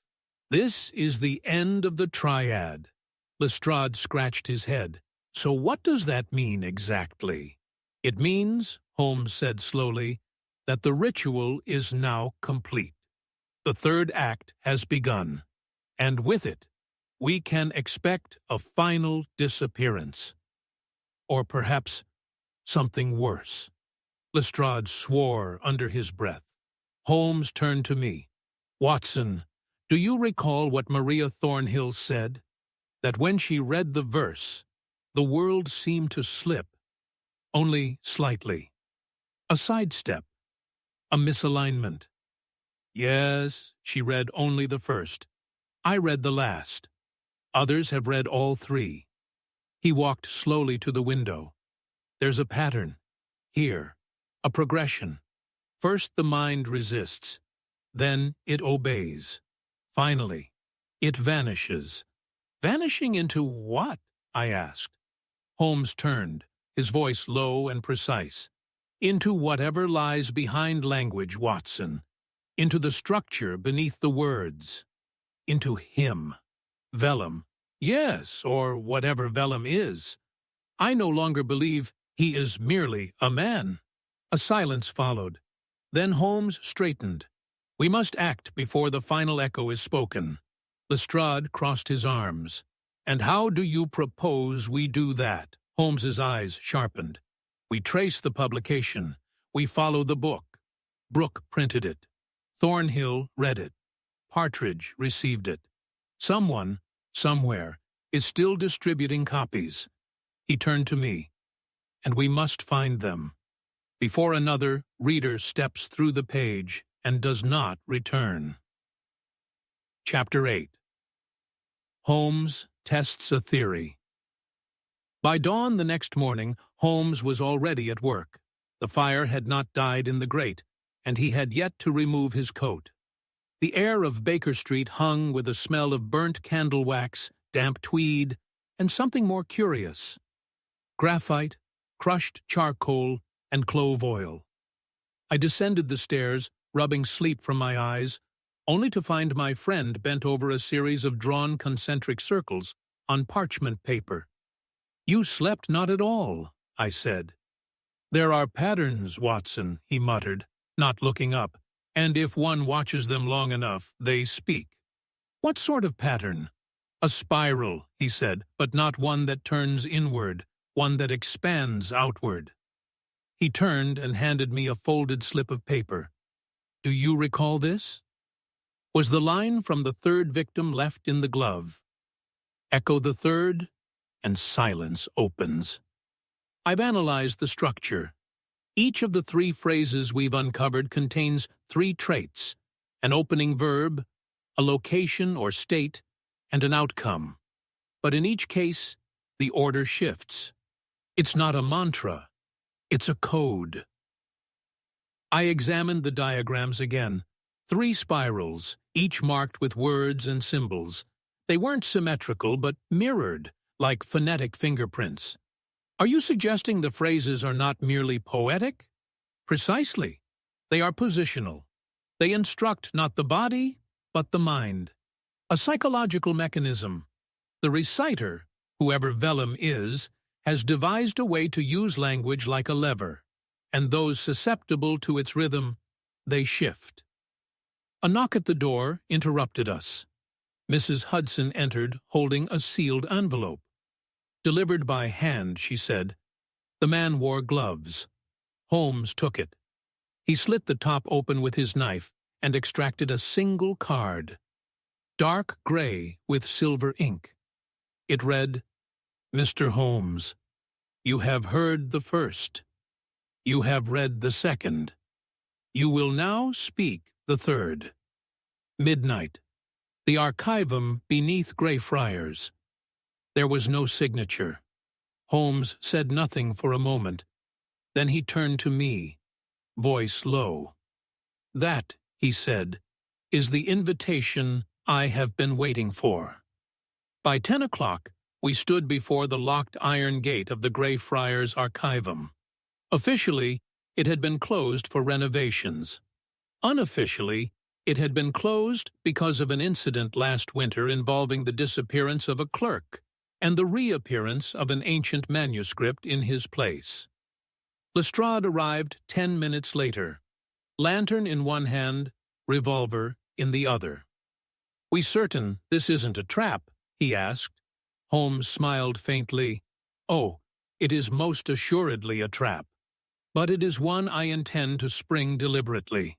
[SPEAKER 1] "This is the end of the triad." Lestrade scratched his head. "So what does that mean exactly?" "It means," Holmes said slowly, "that the ritual is now complete. The third act has begun, and with it, we can expect a final disappearance. Or perhaps something worse." Lestrade swore under his breath. Holmes turned to me. "Watson, do you recall what Maria Thornhill said? That when she read the verse, the world seemed to slip, only slightly. A sidestep, a misalignment." "Yes," she read only the first. "I read the last. Others have read all 3. He walked slowly to the window. "There's a pattern. Here. A progression. First the mind resists. Then it obeys. Finally, it vanishes." "Vanishing into what?" I asked. Holmes turned, his voice low and precise. "Into whatever lies behind language, Watson. Into the structure beneath the words. Into him. Vellum. Yes, or whatever vellum is. I no longer believe he is merely a man." A silence followed. Then Holmes straightened. "We must act before the final echo is spoken." Lestrade crossed his arms. "And how do you propose we do that?" Holmes's eyes sharpened. "We trace the publication. We follow the book. Brooke printed it. Thornhill read it. Partridge received it. Someone, somewhere, is still distributing copies." He turned to me. "And we must find them before another reader steps through the page and does not return." Chapter 8. Holmes tests a theory. By dawn the next morning, Holmes was already at work. The fire had not died in the grate, and he had yet to remove his coat. The air of Baker Street hung with a smell of burnt candle wax, damp tweed, and something more curious: graphite, crushed charcoal, and clove oil. I descended the stairs, rubbing sleep from my eyes, only to find my friend bent over a series of drawn concentric circles on parchment paper. "You slept not at all," I said. "There are patterns, Watson," he muttered, not looking up, "and if one watches them long enough, they speak." "What sort of pattern?" "A spiral," he said, "but not one that turns inward, one that expands outward." He turned and handed me a folded slip of paper. "Do you recall this?" Was the line from the third victim left in the glove. Echo the third, and silence opens. I've analyzed the structure. Each of the 3 phrases we've uncovered contains 3 traits: an opening verb, a location or state, and an outcome. But in each case, the order shifts. It's not a mantra, it's a code. I examined the diagrams again. 3 spirals, each marked with words and symbols. They weren't symmetrical, but mirrored, like phonetic fingerprints. "Are you suggesting the phrases are not merely poetic?" "Precisely. They are positional. They instruct not the body, but the mind. A psychological mechanism. The reciter, whoever Vellum is, has devised a way to use language like a lever, and those susceptible to its rhythm, they shift." A knock at the door interrupted us. Mrs. Hudson entered, holding a sealed envelope. "Delivered by hand," she said. The man wore gloves. Holmes took it. He slit the top open with his knife and extracted a single card. Dark gray with silver ink. It read, "Mr. Holmes, you have heard the first. You have read the second. You will now speak the third. Midnight. The archivum beneath Greyfriars." There was no signature. Holmes said nothing for a moment. Then he turned to me, voice low. "That," he said, "is the invitation I have been waiting for." By 10 o'clock, we stood before the locked iron gate of the Greyfriars archivum. Officially, it had been closed for renovations. Unofficially, it had been closed because of an incident last winter involving the disappearance of a clerk and the reappearance of an ancient manuscript in his place. Lestrade arrived 10 minutes later, lantern in one hand, revolver in the other. "We certain this isn't a trap?" he asked. Holmes smiled faintly. "Oh, it is most assuredly a trap. But it is one I intend to spring deliberately."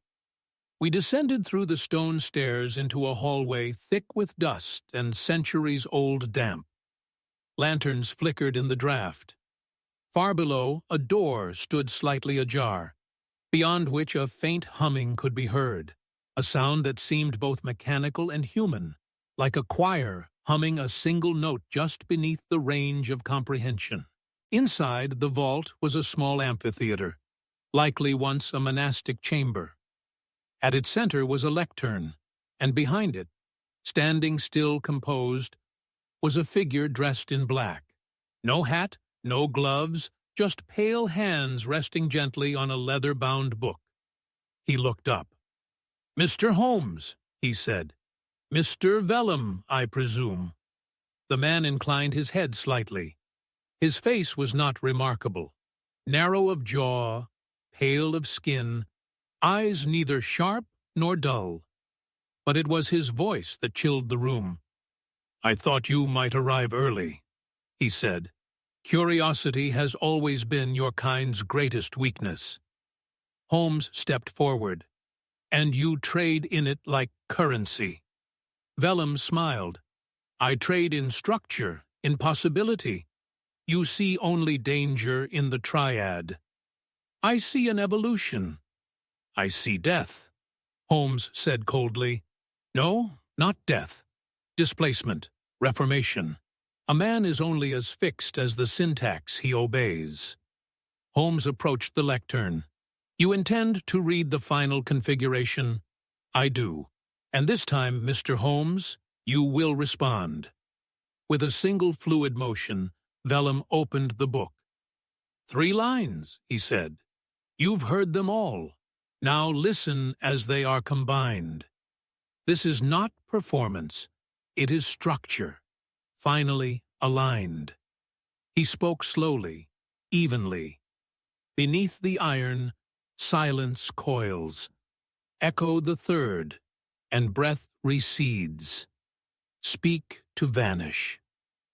[SPEAKER 1] We descended through the stone stairs into a hallway thick with dust and centuries-old damp. Lanterns flickered in the draught. Far below, a door stood slightly ajar, beyond which a faint humming could be heard, a sound that seemed both mechanical and human, like a choir humming a single note just beneath the range of comprehension. Inside the vault was a small amphitheater, likely once a monastic chamber. At its center was a lectern, and behind it, standing still composed, was a figure dressed in black. No hat, no gloves, just pale hands resting gently on a leather-bound book. He looked up. "Mr. Holmes," he said. "Mr. Vellum, I presume." The man inclined his head slightly. His face was not remarkable. Narrow of jaw, pale of skin, eyes neither sharp nor dull. But it was his voice that chilled the room. "I thought you might arrive early," he said. "Curiosity has always been your kind's greatest weakness." Holmes stepped forward. "And you trade in it like currency." Vellum smiled. "I trade in structure, in possibility. You see only danger in the triad. I see an evolution. I see death," Holmes said coldly. "No, not death. Displacement, reformation. A man is only as fixed as the syntax he obeys." Holmes approached the lectern. "You intend to read the final configuration?" "I do. And this time, Mr. Holmes, you will respond." With a single fluid motion, Vellum opened the book. "3 lines," he said. "You've heard them all. Now listen as they are combined. This is not performance, it is structure, finally aligned. He spoke slowly, evenly. Beneath the iron, silence coils. Echo the third, and breath recedes. Speak to vanish.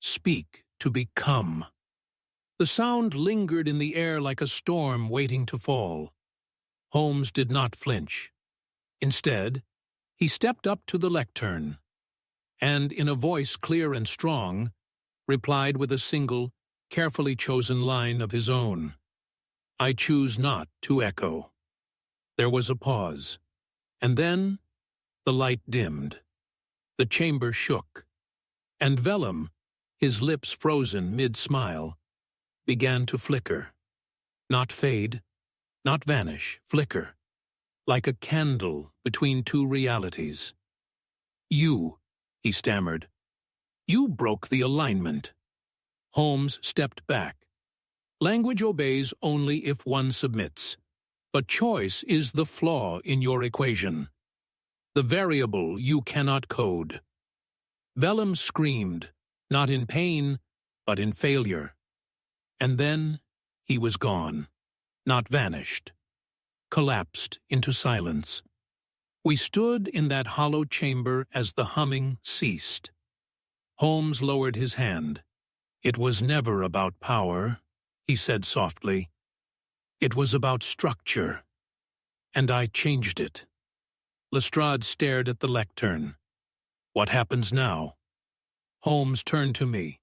[SPEAKER 1] Speak to become. The sound lingered in the air like a storm waiting to fall. Holmes did not flinch. Instead, he stepped up to the lectern, and in a voice clear and strong, replied with a single, carefully chosen line of his own. I choose not to echo. There was a pause, and then the light dimmed. The chamber shook, and Vellum, his lips frozen mid-smile, began to flicker. Not fade, not vanish, flicker, like a candle between two realities. You, he stammered. You broke the alignment. Holmes stepped back. Language obeys only if one submits, but choice is the flaw in your equation. The variable you cannot code. Vellum screamed, not in pain, but in failure. And then he was gone, not vanished, collapsed into silence. We stood in that hollow chamber as the humming ceased. Holmes lowered his hand. It was never about power, he said softly. It was about structure, and I changed it. Lestrade stared at the lectern. What happens now? Holmes turned to me.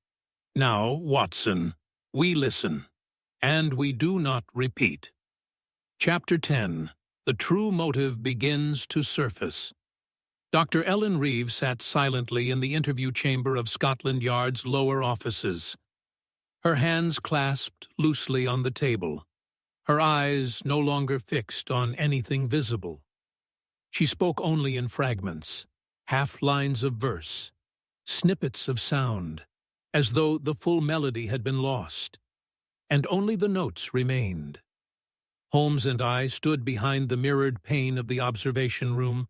[SPEAKER 1] Now, Watson, we listen, and we do not repeat. Chapter 10. The true motive begins to surface. Dr. Ellen Reeves sat silently in the interview chamber of Scotland Yard's lower offices. Her hands clasped loosely on the table, her eyes no longer fixed on anything visible. She spoke only in fragments, half-lines of verse, snippets of sound, as though the full melody had been lost, and only the notes remained. Holmes and I stood behind the mirrored pane of the observation room,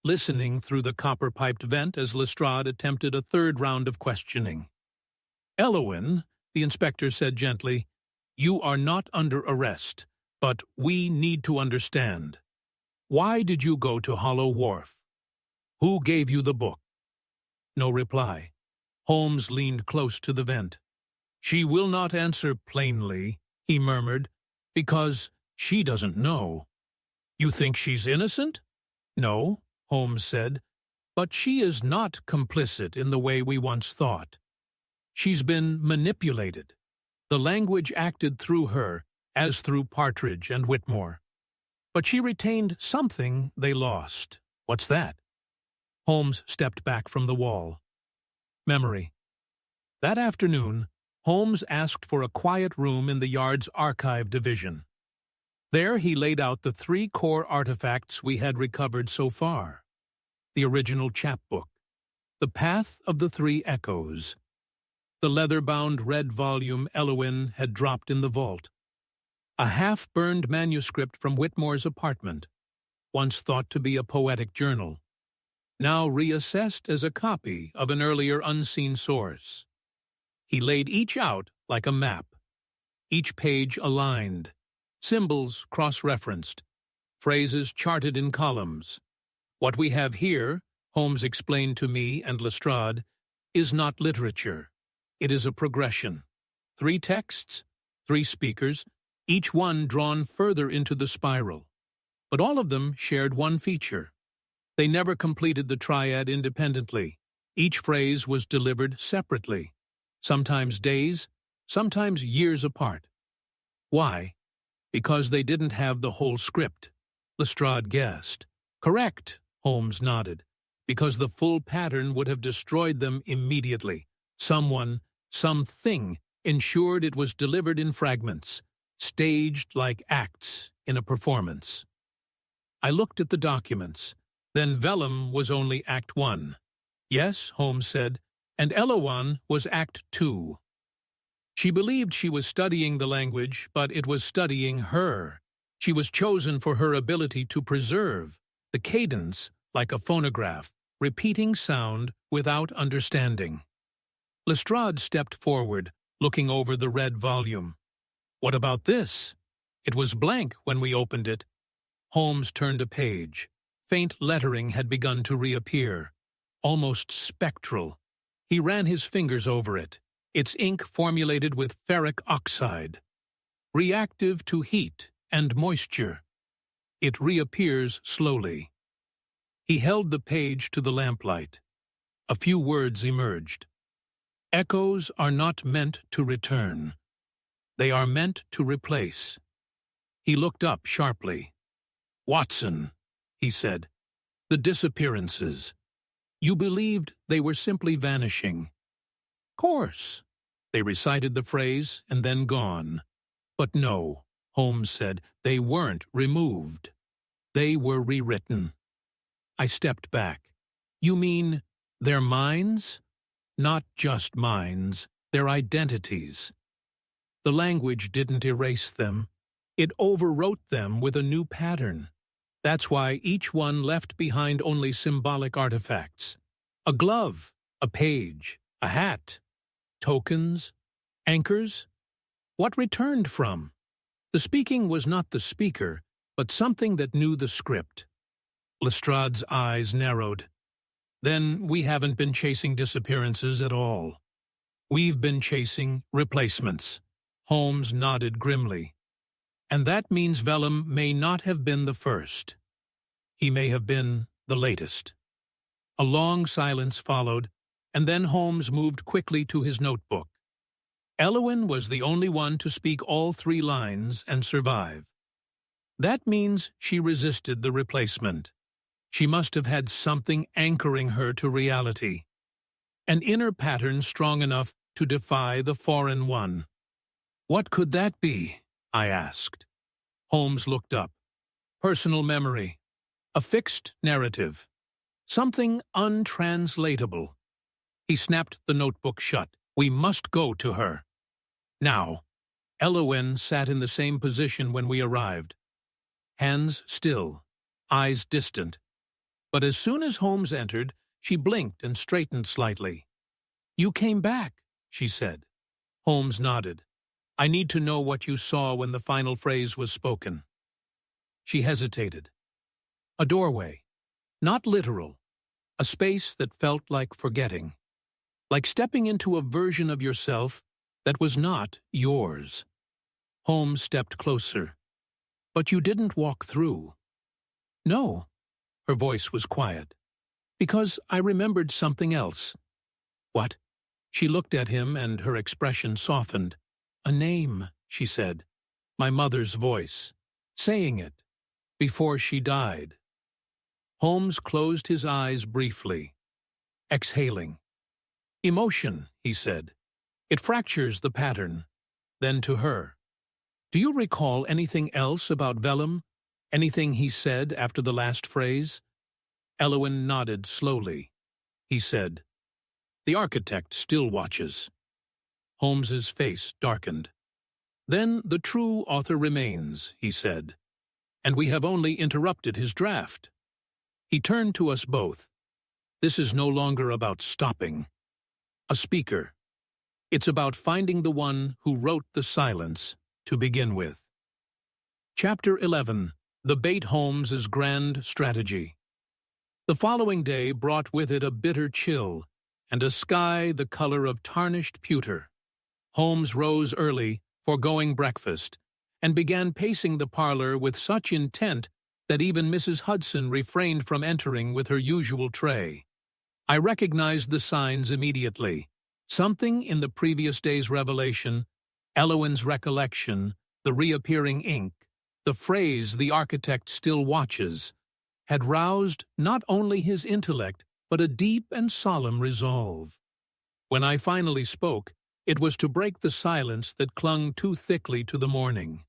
[SPEAKER 1] listening through the copper-piped vent as Lestrade attempted a third round of questioning. Elowen, the inspector said gently, you are not under arrest, but we need to understand. Why did you go to Hollow Wharf? Who gave you the book? No reply. Holmes leaned close to the vent. She will not answer plainly, he murmured, because she doesn't know. You think she's innocent? No, Holmes said, but she is not complicit in the way we once thought. She's been manipulated. The language acted through her, as through Partridge and Whitmore. But she retained something they lost. What's that? Holmes stepped back from the wall. Memory. That afternoon, Holmes asked for a quiet room in the Yard's archive division. There he laid out the 3 core artifacts we had recovered so far. The original chapbook, the Path of the 3 Echoes, the leather-bound red volume Elowen had dropped in the vault, a half-burned manuscript from Whitmore's apartment, once thought to be a poetic journal, now reassessed as a copy of an earlier unseen source. He laid each out like a map, each page aligned, symbols cross-referenced, phrases charted in columns. What we have here, Holmes explained to me and Lestrade, is not literature. It is a progression. 3 texts, 3 speakers, each one drawn further into the spiral. But all of them shared one feature. They never completed the triad independently. Each phrase was delivered separately, sometimes days, sometimes years apart. Why? Because they didn't have the whole script, Lestrade guessed. Correct, Holmes nodded, because the full pattern would have destroyed them immediately. Someone, something, ensured it was delivered in fragments, staged like acts in a performance. I looked at the documents. Then Vellum was only Act 1. Yes, Holmes said, and Elowen was Act 2. She believed she was studying the language, but it was studying her. She was chosen for her ability to preserve the cadence like a phonograph, repeating sound without understanding. Lestrade stepped forward, looking over the red volume. "What about this?" It was blank when we opened it. Holmes turned a page. Faint lettering had begun to reappear, almost spectral. He ran his fingers over it, its ink formulated with ferric oxide. Reactive to heat and moisture. It reappears slowly. He held the page to the lamplight. A few words emerged. Echoes are not meant to return. They are meant to replace. He looked up sharply. "Watson," he said, "the disappearances. You believed they were simply vanishing." "Course." They recited the phrase and then gone. "But no," Holmes said, "they weren't removed. They were rewritten." I stepped back. "You mean their minds?" "Not just minds, their identities. The language didn't erase them. It overwrote them with a new pattern. That's why each one left behind only symbolic artifacts. A glove, a page, a hat, tokens, anchors. What returned from? The speaking was not the speaker, but something that knew the script." Lestrade's eyes narrowed. "Then we haven't been chasing disappearances at all. We've been chasing replacements." Holmes nodded grimly. "And that means Vellum may not have been the first. He may have been the latest." A long silence followed, and then Holmes moved quickly to his notebook. Elowyn was the only one to speak all 3 lines and survive. That means she resisted the replacement. She must have had something anchoring her to reality. An inner pattern strong enough to defy the foreign one. "What could that be?" I asked. Holmes looked up. "Personal memory. A fixed narrative. Something untranslatable." He snapped the notebook shut. "We must go to her. Now." Elowyn sat in the same position when we arrived. Hands still, eyes distant. But as soon as Holmes entered, she blinked and straightened slightly. "You came back," she said. Holmes nodded. "I need to know what you saw when the final phrase was spoken." She hesitated. "A doorway. Not literal. A space that felt like forgetting. Like stepping into a version of yourself that was not yours." Holmes stepped closer. "But you didn't walk through." "No." Her voice was quiet. "Because I remembered something else." "What?" She looked at him and her expression softened. "A name," she said. "My mother's voice. Saying it. Before she died." Holmes closed his eyes briefly, exhaling. "Emotion," he said. "It fractures the pattern." Then to her. "Do you recall anything else about Vellum? Anything he said after the last phrase?" Elowyn nodded slowly. He said, "The architect still watches." Holmes's face darkened. "Then the true author remains," he said, "and we have only interrupted his draft." He turned to us both. "This is no longer about stopping a speaker. It's about finding the one who wrote the silence to begin with." Chapter 11. The Bait Holmes's Grand Strategy. The following day brought with it a bitter chill and a sky the color of tarnished pewter. Holmes rose early, foregoing breakfast, and began pacing the parlor with such intent that even Mrs. Hudson refrained from entering with her usual tray. I recognized the signs immediately. Something in the previous day's revelation, Elowyn's recollection, the reappearing ink, the phrase "the architect still watches," had roused not only his intellect, but a deep and solemn resolve. When I finally spoke, it was to break the silence that clung too thickly to the morning.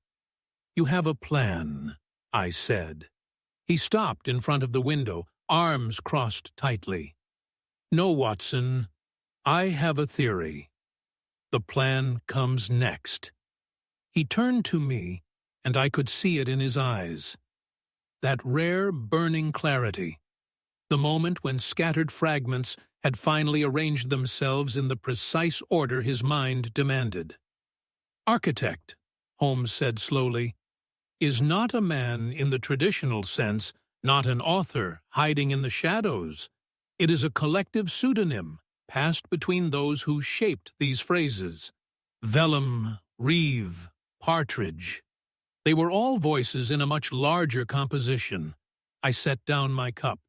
[SPEAKER 1] "You have a plan," I said. He stopped in front of the window, arms crossed tightly. "No, Watson, I have a theory. The plan comes next." He turned to me, and I could see it in his eyes. That rare, burning clarity. The moment when scattered fragments had finally arranged themselves in the precise order his mind demanded. Architect, Holmes said slowly, is not a man in the traditional sense, not an author hiding in the shadows. It is a collective pseudonym passed between those who shaped these phrases. Vellum, Reeve, Partridge. They were all voices in a much larger composition. I set down my cup.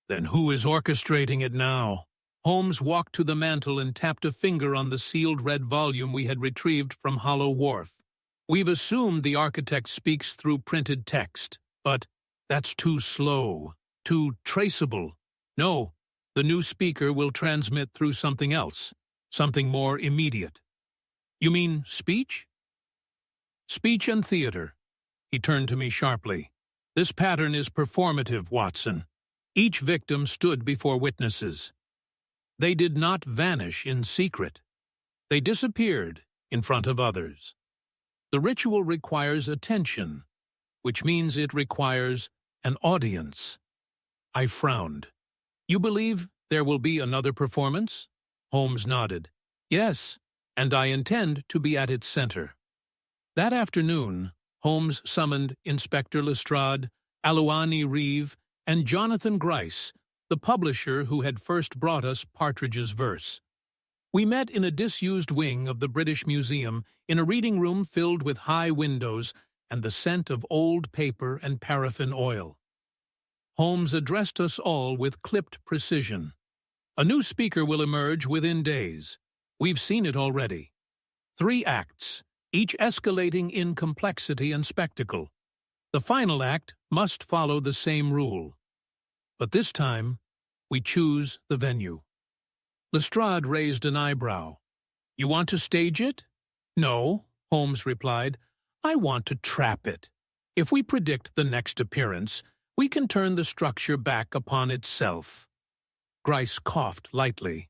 [SPEAKER 1] Then who is orchestrating it now? Holmes walked to the mantel and tapped a finger on the sealed red volume we had retrieved from Hollow Wharf. We've assumed the architect speaks through printed text, but that's too slow, too traceable. No, the new speaker will transmit through something else, something more immediate. You mean speech? Speech and theater. He turned to me sharply. This pattern is performative, Watson. Each victim stood before witnesses. They did not vanish in secret. They disappeared in front of others. The ritual requires attention, which means it requires an audience. I frowned. You believe there will be another performance? Holmes nodded. Yes, and I intend to be at its center. That afternoon, Holmes summoned Inspector Lestrade, Aluani Reeve, and Jonathan Gryce, the publisher who had first brought us Partridge's verse. We met in a disused wing of the British Museum in a reading room filled with high windows and the scent of old paper and paraffin oil. Holmes addressed us all with clipped precision. A new speaker will emerge within days. We've seen it already. 3 acts, each escalating in complexity and spectacle. The final act must follow the same rule. But this time, we choose the venue. Lestrade raised an eyebrow. You want to stage it? No, Holmes replied. I want to trap it. If we predict the next appearance, we can turn the structure back upon itself. Gryce coughed lightly.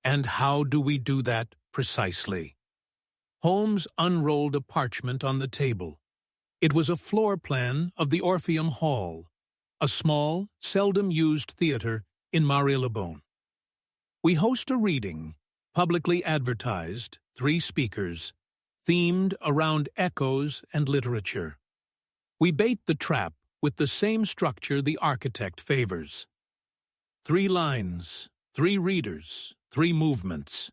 [SPEAKER 1] And how do we do that precisely? Holmes unrolled a parchment on the table. It was a floor plan of the Orpheum Hall, a small, seldom-used theater in Marylebone. We host a reading, publicly advertised, 3 speakers, themed around echoes and literature. We bait the trap with the same structure the architect favors. 3 lines, 3 readers, 3 movements.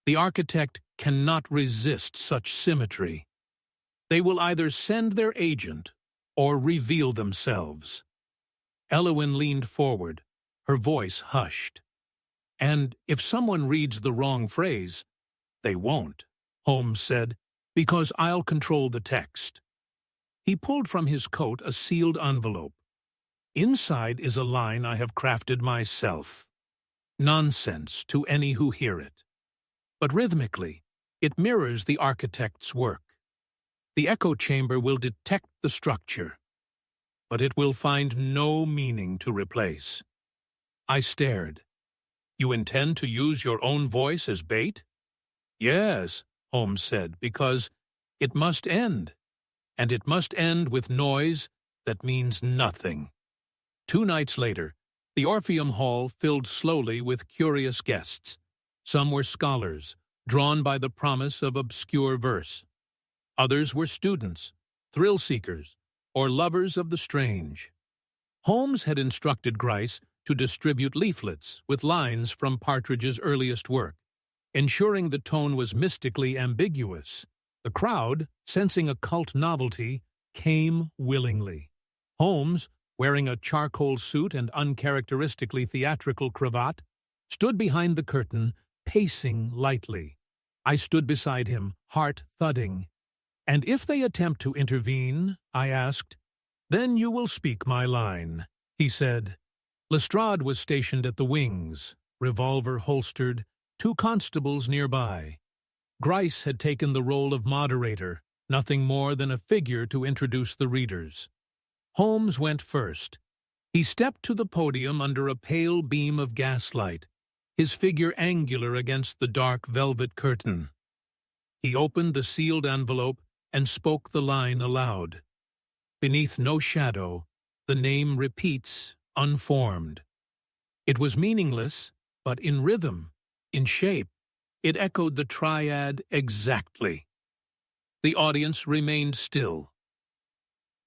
[SPEAKER 1] The architect cannot resist such symmetry. They will either send their agent or reveal themselves. Elowen leaned forward, her voice hushed. And if someone reads the wrong phrase, they won't, Holmes said, because I'll control the text. He pulled from his coat a sealed envelope. Inside is a line I have crafted myself. Nonsense to any who hear it. But rhythmically, it mirrors the architect's work. The echo chamber will detect the structure, but it will find no meaning to replace. I stared. You intend to use your own voice as bait? Yes, Holmes said, because it must end, and it must end with noise that means nothing. 2 nights later, the Orpheum Hall filled slowly with curious guests. Some were scholars, drawn by the promise of obscure verse. Others were students, thrill-seekers, or lovers of the strange. Holmes had instructed Gryce to distribute leaflets with lines from Partridge's earliest work, ensuring the tone was mystically ambiguous. The crowd, sensing a cult novelty, came willingly. Holmes, wearing a charcoal suit and uncharacteristically theatrical cravat, stood behind the curtain, pacing lightly. I stood beside him, heart thudding. And if they attempt to intervene, I asked, then you will speak my line, he said. Lestrade was stationed at the wings, revolver holstered, 2 constables nearby. Gryce had taken the role of moderator, nothing more than a figure to introduce the readers. Holmes went first. He stepped to the podium under a pale beam of gaslight, his figure angular against the dark velvet curtain. He opened the sealed envelope and spoke the line aloud. Beneath no shadow, the name repeats, unformed. It was meaningless, but in rhythm, in shape, it echoed the triad exactly. The audience remained still.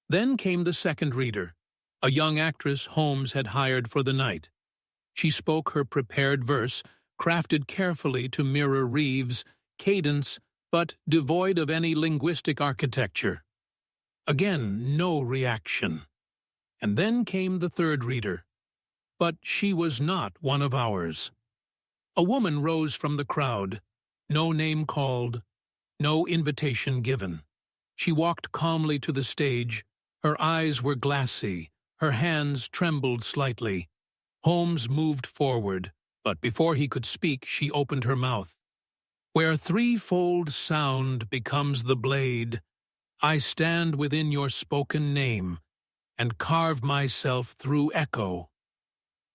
[SPEAKER 1] Then came the second reader, a young actress Holmes had hired for the night. She spoke her prepared verse, crafted carefully to mirror Reeves' cadence, but devoid of any linguistic architecture. Again, no reaction. And then came the third reader. But she was not one of ours. A woman rose from the crowd, no name called, no invitation given. She walked calmly to the stage. Her eyes were glassy, her hands trembled slightly. Holmes moved forward, but before he could speak, she opened her mouth. Where threefold sound becomes the blade, I stand within your spoken name, and carve myself through echo.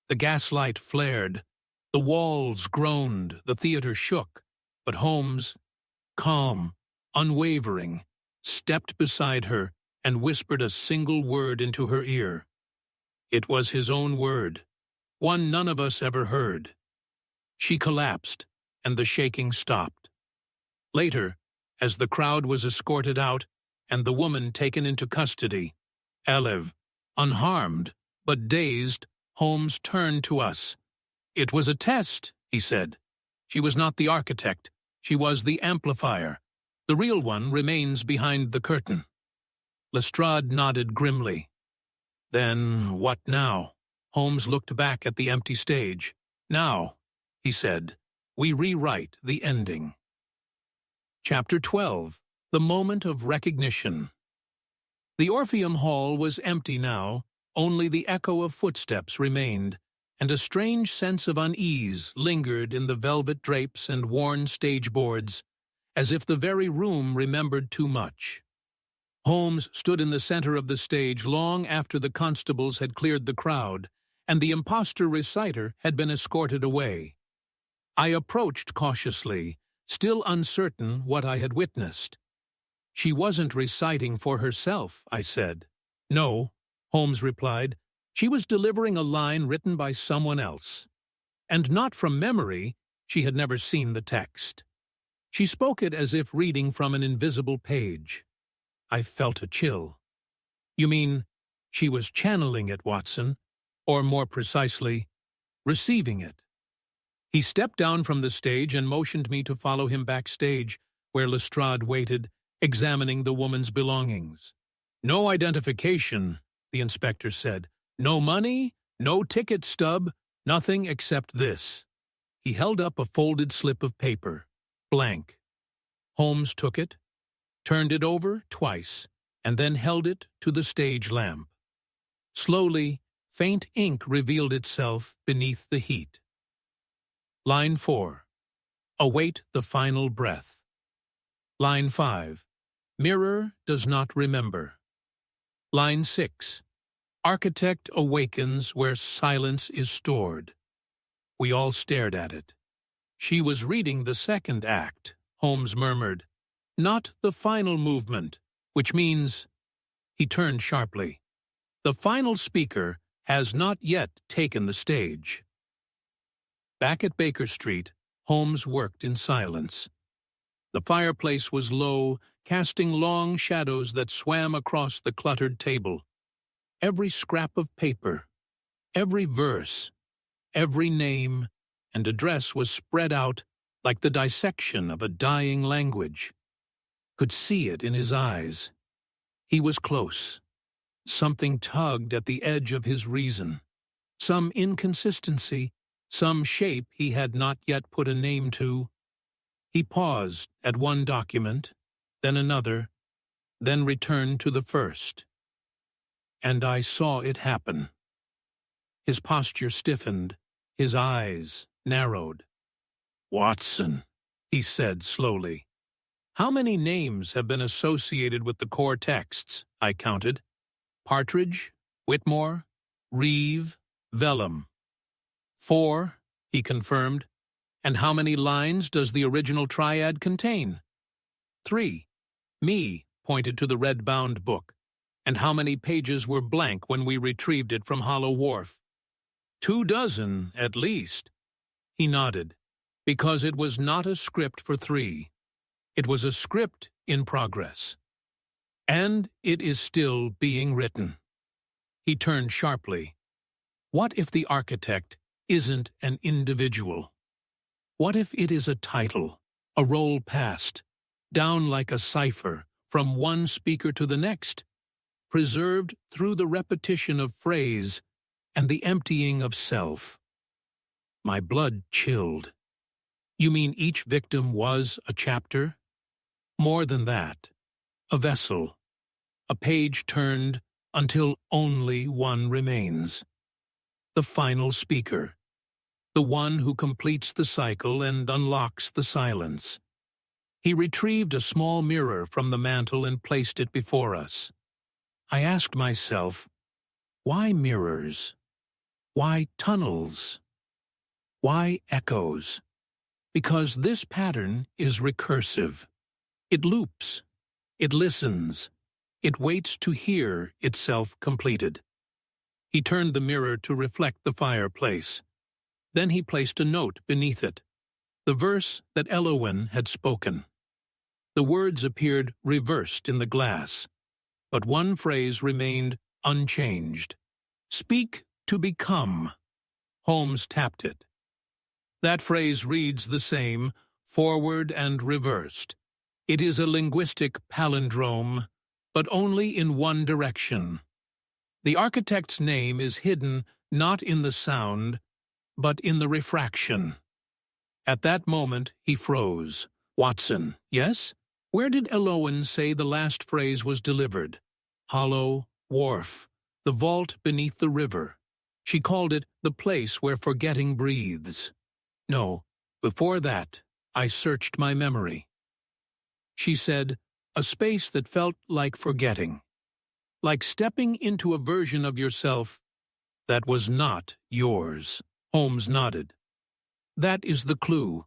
[SPEAKER 1] The gaslight flared, the walls groaned, the theater shook, but Holmes, calm, unwavering, stepped beside her and whispered a single word into her ear. It was his own word, one none of us ever heard. She collapsed, and the shaking stopped. Later, as the crowd was escorted out and the woman taken into custody, Elev, unharmed but dazed, Holmes turned to us. It was a test, he said. She was not the architect. She was the amplifier. The real one remains behind the curtain. Lestrade nodded grimly. Then what now? Holmes looked back at the empty stage. Now, he said, we rewrite the ending. Chapter 12. The Moment of Recognition. The Orpheum Hall was empty now. Only the echo of footsteps remained, and a strange sense of unease lingered in the velvet drapes and worn stage boards, as if the very room remembered too much. Holmes stood in the center of the stage long after the constables had cleared the crowd, and the impostor reciter had been escorted away. I approached cautiously, still uncertain what I had witnessed. She wasn't reciting for herself, I said. No, Holmes replied. She was delivering a line written by someone else. And not from memory, she had never seen the text. She spoke it as if reading from an invisible page. I felt a chill. You mean, she was channeling it, Watson, or more precisely, receiving it. He stepped down from the stage and motioned me to follow him backstage, where Lestrade waited, examining the woman's belongings. No identification, the inspector said. No money, no ticket stub, nothing except this. He held up a folded slip of paper, blank. Holmes took it, turned it over twice, and then held it to the stage lamp. Slowly, faint ink revealed itself beneath the heat. Line 4. Await the final breath. Line 5. Mirror does not remember. Line 6. Architect awakens where silence is stored. We all stared at it. She was reading the second act, Holmes murmured, not the final movement, which means... He turned sharply. The final speaker has not yet taken the stage. Back at Baker Street, Holmes worked in silence. The fireplace was low, casting long shadows that swam across the cluttered table. Every scrap of paper, every verse, every name and address was spread out like the dissection of a dying language. Could see it in his eyes. He was close. Something tugged at the edge of his reason. Some inconsistency, some shape he had not yet put a name to. He paused at one document, then another, then returned to the first. And I saw it happen. His posture stiffened, his eyes narrowed. Watson, he said slowly. How many names have been associated with the core texts? I counted. Partridge, Whitmore, Reeve, Vellum. 4, he confirmed. And how many lines does the original triad contain? 3. Me, pointed to the red-bound book, and how many pages were blank when we retrieved it from Hollow Wharf. 24, at least. He nodded, because it was not a script for 3. It was a script in progress. And it is still being written. He turned sharply. What if the architect isn't an individual? What if it is a title, a role passed, down like a cipher, from one speaker to the next, preserved through the repetition of phrase and the emptying of self? My blood chilled. You mean each victim was a chapter? More than that, a vessel, a page turned until only one remains. The final speaker, the one who completes the cycle and unlocks the silence. He retrieved a small mirror from the mantel and placed it before us. I asked myself, why mirrors? Why tunnels? Why echoes? Because this pattern is recursive. It loops. It listens. It waits to hear itself completed. He turned the mirror to reflect the fireplace. Then he placed a note beneath it, the verse that Elowen had spoken. The words appeared reversed in the glass, but one phrase remained unchanged. Speak to become. Holmes tapped it. That phrase reads the same, forward and reversed. It is a linguistic palindrome, but only in one direction. The architect's name is hidden not in the sound, but in the refraction. At that moment, he froze. Watson, yes? Where did Elowen say the last phrase was delivered? Hollow Wharf, the vault beneath the river. She called it the place where forgetting breathes. No, before that, I searched my memory. She said, a space that felt like forgetting, like stepping into a version of yourself that was not yours. Holmes nodded. That is the clue.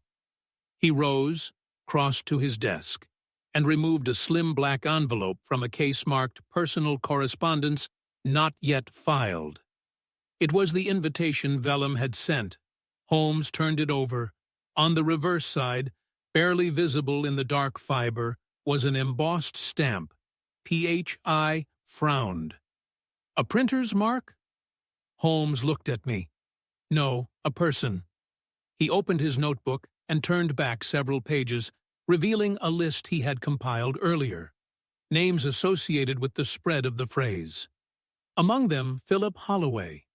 [SPEAKER 1] He rose, crossed to his desk, and removed a slim black envelope from a case marked Personal Correspondence Not Yet Filed. It was the invitation Vellum had sent. Holmes turned it over. On the reverse side, barely visible in the dark fiber, was an embossed stamp, P.H.I. frowned. A printer's mark? Holmes looked at me. No, a person. He opened his notebook and turned back several pages, revealing a list he had compiled earlier, names associated with the spread of the phrase. Among them, Philip Holloway.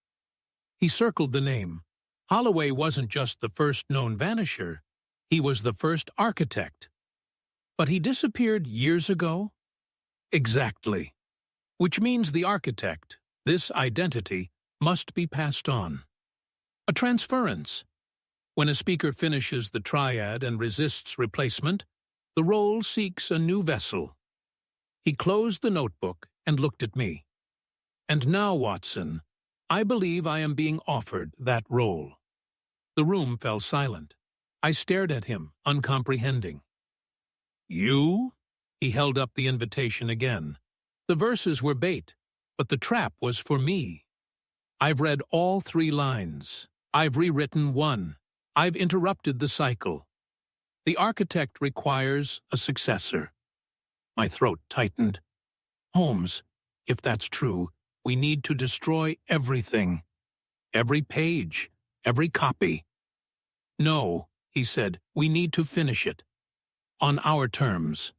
[SPEAKER 1] He circled the name. Holloway wasn't just the first known vanisher, he was the first architect. But he disappeared years ago? Exactly. Which means the architect, this identity, must be passed on. A transference. When a speaker finishes the triad and resists replacement, the role seeks a new vessel. He closed the notebook and looked at me. And now, Watson, I believe I am being offered that role. The room fell silent. I stared at him, uncomprehending. You? He held up the invitation again. The verses were bait, but the trap was for me. I've read all 3 lines. I've rewritten 1. I've interrupted the cycle. The architect requires a successor. My throat tightened. Holmes, if that's true, we need to destroy everything. Every page, every copy. No, he said, we need to finish it. On our terms.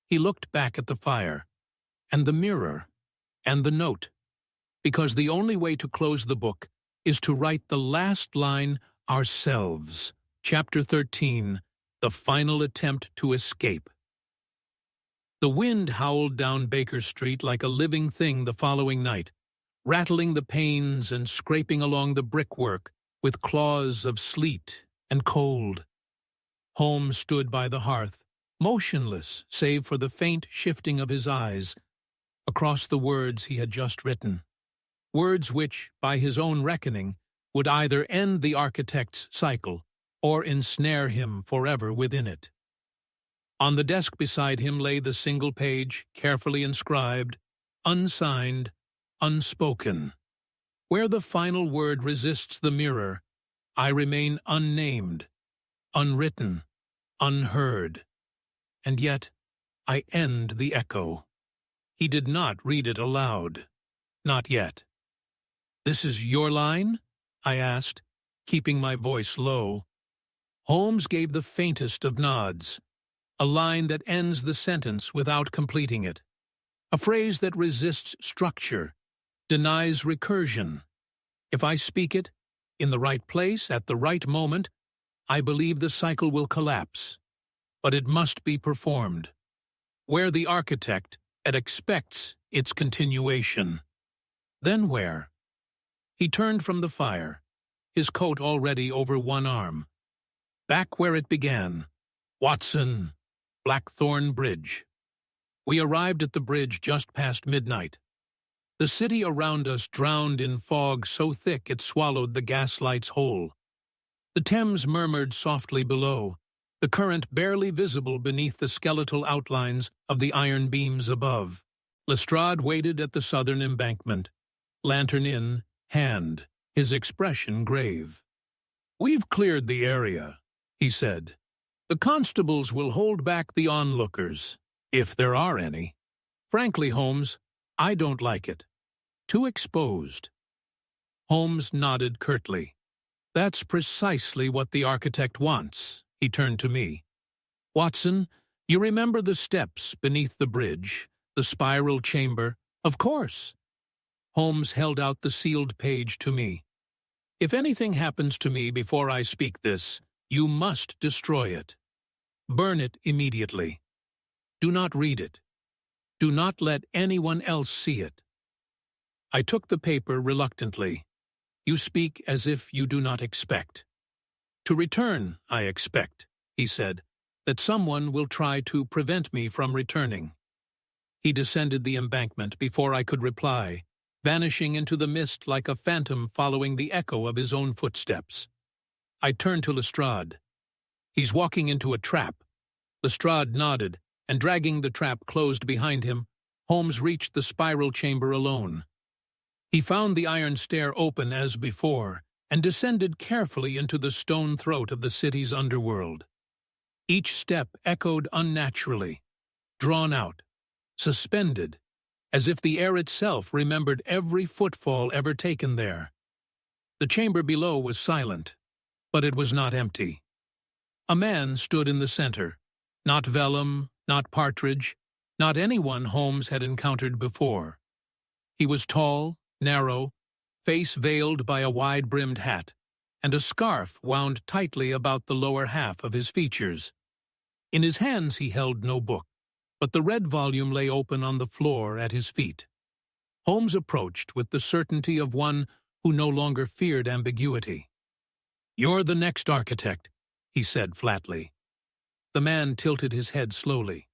[SPEAKER 1] He looked back at the fire, and the mirror, and the note, because the only way to close the book is to write the last line ourselves. Chapter 13, The Final Attempt to Escape. The wind howled down Baker Street like a living thing the following night, rattling the panes and scraping along the brickwork with claws of sleet and cold. Holmes stood by the hearth, motionless save for the faint shifting of his eyes, across the words he had just written. Words which, by his own reckoning, would either end the architect's cycle or ensnare him forever within it. On the desk beside him lay the single page, carefully inscribed, unsigned, unspoken. Where the final word resists the mirror, I remain unnamed, unwritten, unheard. And yet, I end the echo. He did not read it aloud. Not yet. "This is your line?" I asked, keeping my voice low. Holmes gave the faintest of nods, a line that ends the sentence without completing it, a phrase that resists structure, denies recursion. If I speak it, in the right place, at the right moment, I believe the cycle will collapse. But it must be performed. Where the architect expects its continuation. Then where? He turned from the fire, his coat already over one arm. Back where it began. Watson, Blackthorn Bridge. We arrived at the bridge just past midnight. The city around us drowned in fog so thick it swallowed the gaslights whole. The Thames murmured softly below, the current barely visible beneath the skeletal outlines of the iron beams above. Lestrade waited at the southern embankment, lantern in hand, his expression grave. "We've cleared the area," he said. "The constables will hold back the onlookers, if there are any. Frankly, Holmes, I don't like it. Too exposed." Holmes nodded curtly. "That's precisely what the architect wants." He turned to me. "Watson, you remember the steps beneath the bridge, the spiral chamber?" "Of course." Holmes held out the sealed page to me. "If anything happens to me before I speak this, you must destroy it. Burn it immediately. Do not read it. Do not let anyone else see it." I took the paper reluctantly. "You speak as if you do not expect." "To return, I expect," he said, "that someone will try to prevent me from returning." He descended the embankment before I could reply, vanishing into the mist like a phantom following the echo of his own footsteps. I turned to Lestrade. "He's walking into a trap." Lestrade nodded, and dragging the trap closed behind him, Holmes reached the spiral chamber alone. He found the iron stair open as before, and descended carefully into the stone throat of the city's underworld. Each step echoed unnaturally, drawn out, suspended, as if the air itself remembered every footfall ever taken there. The chamber below was silent, but it was not empty. A man stood in the center, not Vellum, not Partridge, not anyone Holmes had encountered before. He was tall, narrow, face veiled by a wide-brimmed hat, and a scarf wound tightly about the lower half of his features. In his hands he held no book, but the red volume lay open on the floor at his feet. Holmes approached with the certainty of one who no longer feared ambiguity. "You're the next architect," he said flatly. The man tilted his head slowly.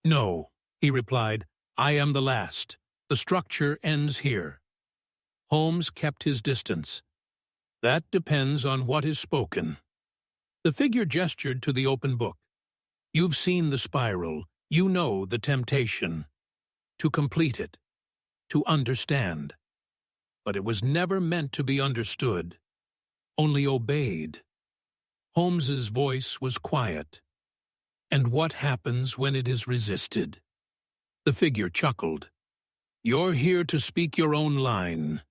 [SPEAKER 1] "No," he replied, "I am the last. The structure ends here." Holmes kept his distance. "That depends on what is spoken." The figure gestured to the open book. "You've seen the spiral. You know the temptation. To complete it. To understand. But it was never meant to be understood. Only obeyed." Holmes's voice was quiet. "And what happens when it is resisted?" The figure chuckled. "You're here to speak your own line.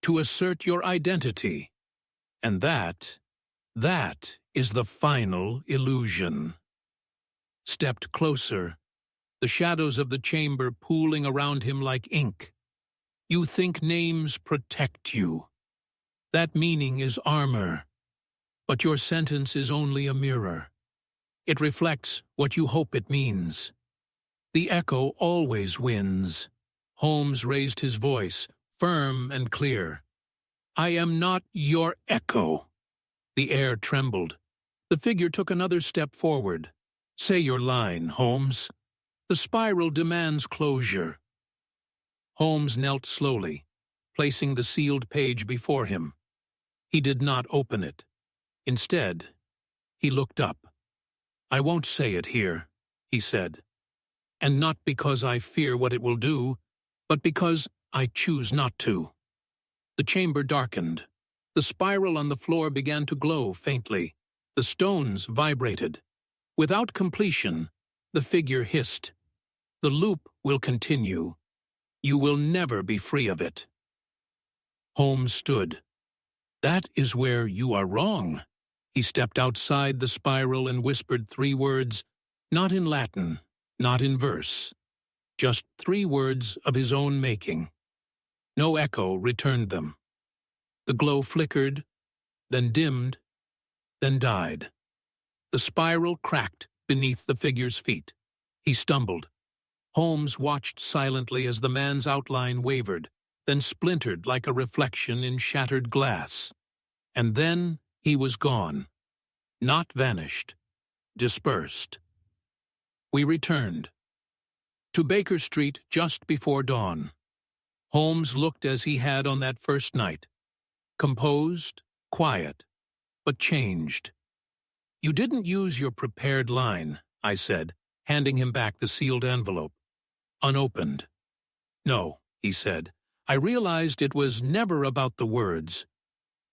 [SPEAKER 1] To assert your identity. And that is the final illusion." Stepped closer, the shadows of the chamber pooling around him like ink. "You think names protect you. That meaning is armor. But your sentence is only a mirror. It reflects what you hope it means. The echo always wins." Holmes raised his voice, firm and clear. "I am not your echo." The air trembled. The figure took another step forward. "Say your line, Holmes. The spiral demands closure." Holmes knelt slowly, placing the sealed page before him. He did not open it. Instead, he looked up. "I won't say it here," he said. And not because I fear what it will do, but because I choose not to. The chamber darkened. The spiral on the floor began to glow faintly. The stones vibrated. Without completion, the figure hissed. The loop will continue. You will never be free of it. Holmes stood. That is where you are wrong. He stepped outside the spiral and whispered 3 words, not in Latin, not in verse, just 3 words of his own making. No echo returned them. The glow flickered, then dimmed, then died. The spiral cracked beneath the figure's feet. He stumbled. Holmes watched silently as the man's outline wavered, then splintered like a reflection in shattered glass. And then he was gone. Not vanished. Dispersed. We returned. To Baker Street just before dawn. Holmes looked as he had on that first night. Composed, quiet, but changed. You didn't use your prepared line, I said, handing him back the sealed envelope. Unopened. No, he said. I realized it was never about the words.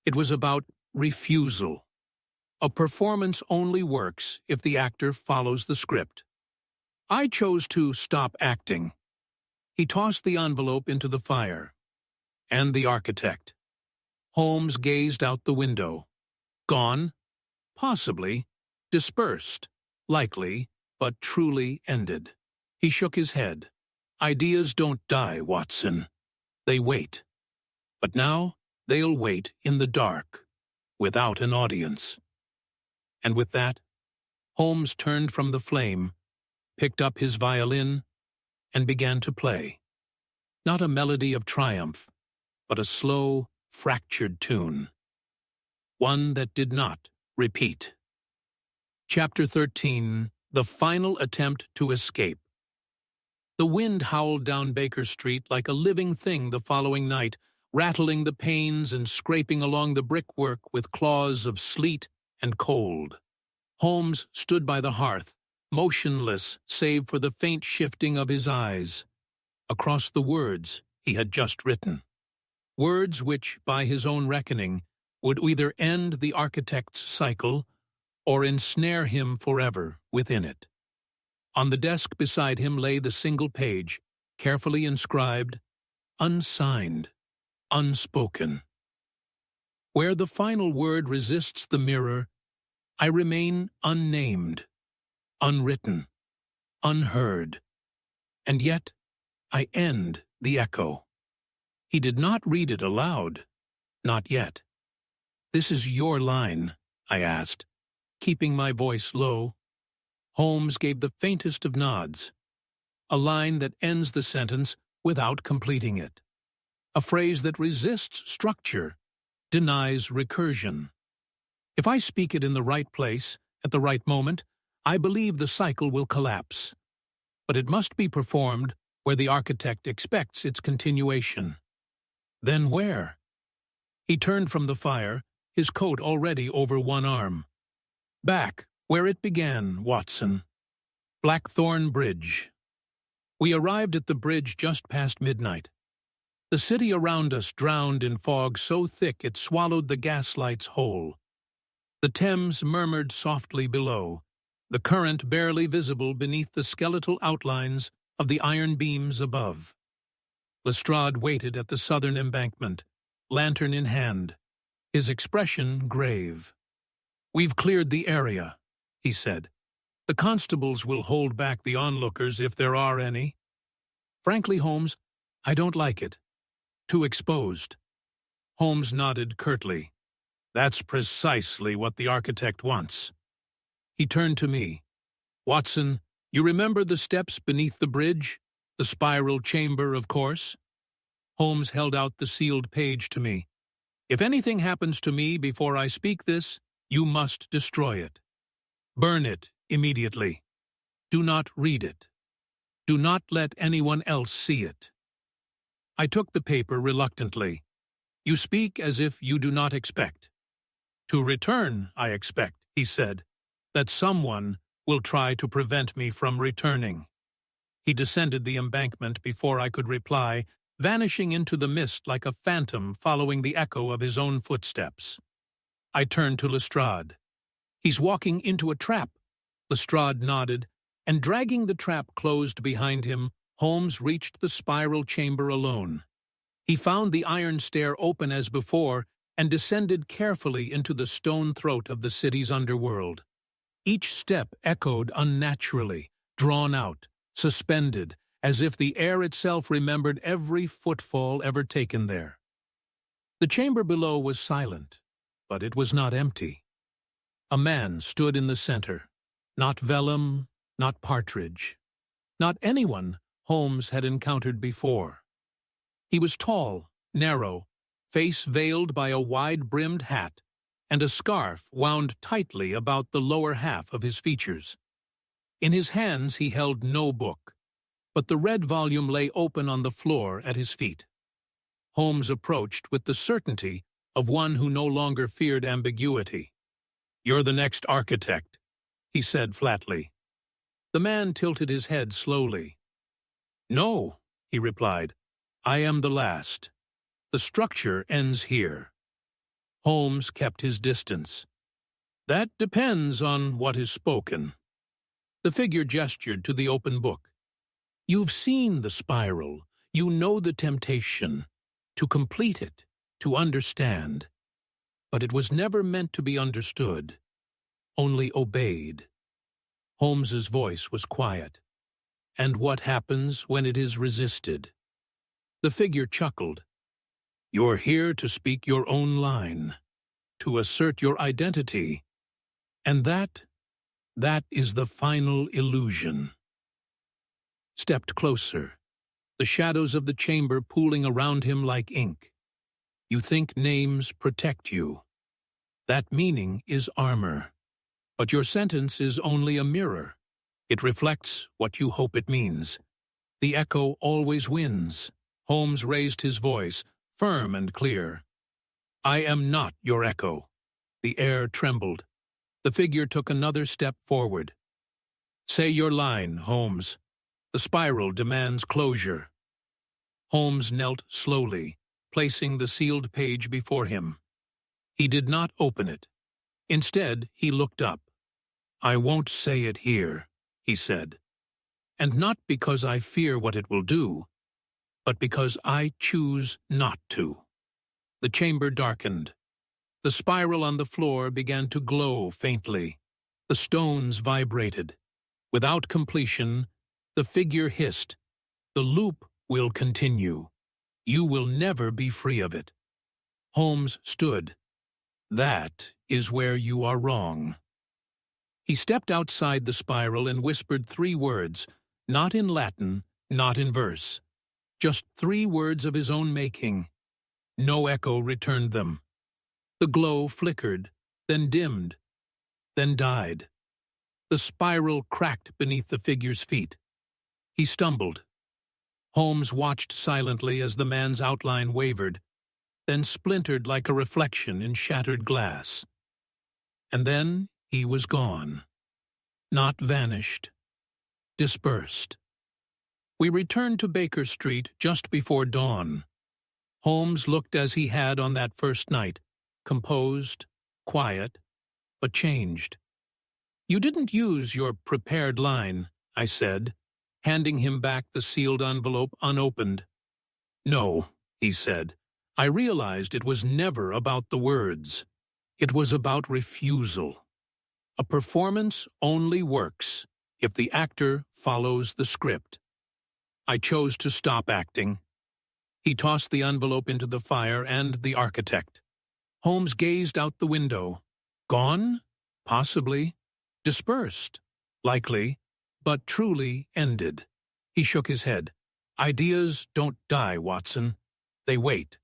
[SPEAKER 1] It was about refusal. A performance only works if the actor follows the script. I chose to stop acting. He tossed the envelope into the fire. And the architect. Holmes gazed out the window. Gone? Possibly. Dispersed. Likely, but truly ended. He shook his head. Ideas don't die, Watson. They wait. But now they'll wait in the dark, without an audience. And with that, Holmes turned from the flame, picked up his violin, and began to play. Not a melody of triumph, but a slow, fractured tune. One that did not repeat. Chapter 13. The Final Attempt to Escape. The wind howled down Baker Street like a living thing the following night, rattling the panes and scraping along the brickwork with claws of sleet and cold. Holmes stood by the hearth, motionless save for the faint shifting of his eyes, across the words he had just written. Words which, by his own reckoning, would either end the architect's cycle or ensnare him forever within it. On the desk beside him lay the single page, carefully inscribed, unsigned, unspoken. Where the final word resists the mirror, I remain unnamed, unwritten, unheard, and yet I end the echo. He did not read it aloud, not yet. This is your line, I asked, keeping my voice low. Holmes gave the faintest of nods. A line that ends the sentence without completing it. A phrase that resists structure, denies recursion. If I speak it in the right place, at the right moment, I believe the cycle will collapse. But it must be performed where the architect expects its continuation. Then where? He turned from the fire, his coat already over one arm. Back, where it began, Watson. Blackthorn Bridge. We arrived at the bridge just past midnight. The city around us drowned in fog so thick it swallowed the gaslights whole. The Thames murmured softly below, the current barely visible beneath the skeletal outlines of the iron beams above. Lestrade waited at the southern embankment, lantern in hand, his expression grave. "We've cleared the area," he said. "The constables will hold back the onlookers if there are any. Frankly, Holmes, I don't like it. Too exposed." Holmes nodded curtly. "That's precisely what the architect wants." He turned to me. "Watson, you remember the steps beneath the bridge? The spiral chamber, of course?" Holmes held out the sealed page to me. "If anything happens to me before I speak this, you must destroy it. Burn it immediately. Do not read it. Do not let anyone else see it." I took the paper reluctantly. "You speak as if you do not expect." "To return, I expect," he said. "That someone will try to prevent me from returning." He descended the embankment before I could reply, vanishing into the mist like a phantom following the echo of his own footsteps. I turned to Lestrade. "He's walking into a trap." Lestrade nodded, and dragging the trap closed behind him, Holmes reached the spiral chamber alone. He found the iron stair open as before and descended carefully into the stone throat of the city's underworld. Each step echoed unnaturally, drawn out, suspended, as if the air itself remembered every footfall ever taken there. The chamber below was silent, but it was not empty. A man stood in the center, not vellum, not partridge, not anyone Holmes had encountered before. He was tall, narrow, face veiled by a wide-brimmed hat, and a scarf wound tightly about the lower half of his features. In his hands he held no book, but the red volume lay open on the floor at his feet. Holmes approached with the certainty of one who no longer feared ambiguity. "You're the next architect," he said flatly. The man tilted his head slowly. "No," he replied, "I am the last. The structure ends here." Holmes kept his distance. "That depends on what is spoken." The figure gestured to the open book. "You've seen the spiral. You know the temptation. To complete it, to understand. But it was never meant to be understood, only obeyed." Holmes's voice was quiet. "And what happens when it is resisted?" The figure chuckled. "You're here to speak your own line, to assert your identity, and that is the final illusion." Stepped closer, the shadows of the chamber pooling around him like ink. "You think names protect you. That meaning is armor. But your sentence is only a mirror. It reflects what you hope it means. The echo always wins." Holmes raised his voice, firm and clear. "I am not your echo." The air trembled. The figure took another step forward. "Say your line, Holmes. The spiral demands closure." Holmes knelt slowly, placing the sealed page before him. He did not open it. Instead, he looked up. "I won't say it here," he said. "And not because I fear what it will do, but because I choose not to." The chamber darkened. The spiral on the floor began to glow faintly. The stones vibrated. Without completion, the figure hissed, "The loop will continue. You will never be free of it." Holmes stood. "That is where you are wrong." He stepped outside the spiral and whispered 3 words, not in Latin, not in verse. Just 3 words of his own making. No echo returned them. The glow flickered, then dimmed, then died. The spiral cracked beneath the figure's feet. He stumbled. Holmes watched silently as the man's outline wavered, then splintered like a reflection in shattered glass. And then he was gone. Not vanished. Dispersed. We returned to Baker Street just before dawn. Holmes looked as he had on that first night, composed, quiet, but changed. "You didn't use your prepared line," I said, handing him back the sealed envelope unopened. "No," he said. "I realized it was never about the words. It was about refusal. A performance only works if the actor follows the script. I chose to stop acting." He tossed the envelope into the fire and the architect. Holmes gazed out the window. Gone? Possibly. Dispersed? Likely. But truly ended. He shook his head. "Ideas don't die, Watson. They wait.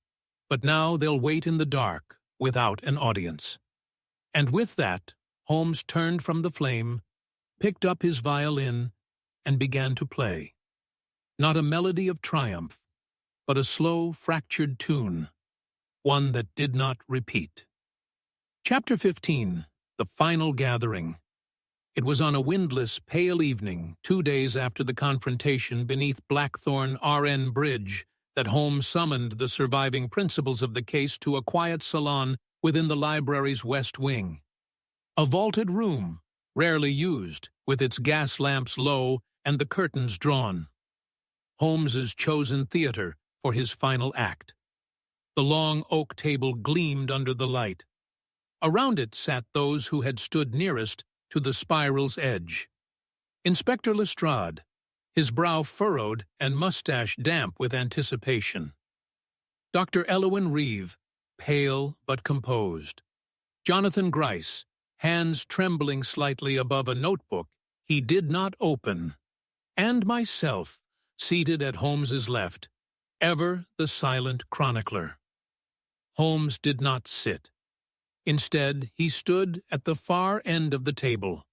[SPEAKER 1] But now they'll wait in the dark, without an audience." And with that, Holmes turned from the flame, picked up his violin, and began to play. Not a melody of triumph, but a slow, fractured tune, one that did not repeat. Chapter 15. The Final Gathering. It was on a windless, pale evening, 2 days after the confrontation beneath Blackthorn RN Bridge, that Holmes summoned the surviving principals of the case to a quiet salon within the library's west wing. A vaulted room, rarely used, with its gas lamps low and the curtains drawn. Holmes's chosen theater for his final act. The long oak table gleamed under the light. Around it sat those who had stood nearest to the spiral's edge. Inspector Lestrade, his brow furrowed and mustache damp with anticipation. Dr. Elowyn Reeve, pale but composed. Jonathan Gryce, hands trembling slightly above a notebook he did not open. And myself, seated at Holmes's left, ever the silent chronicler. Holmes did not sit. Instead, he stood at the far end of the table,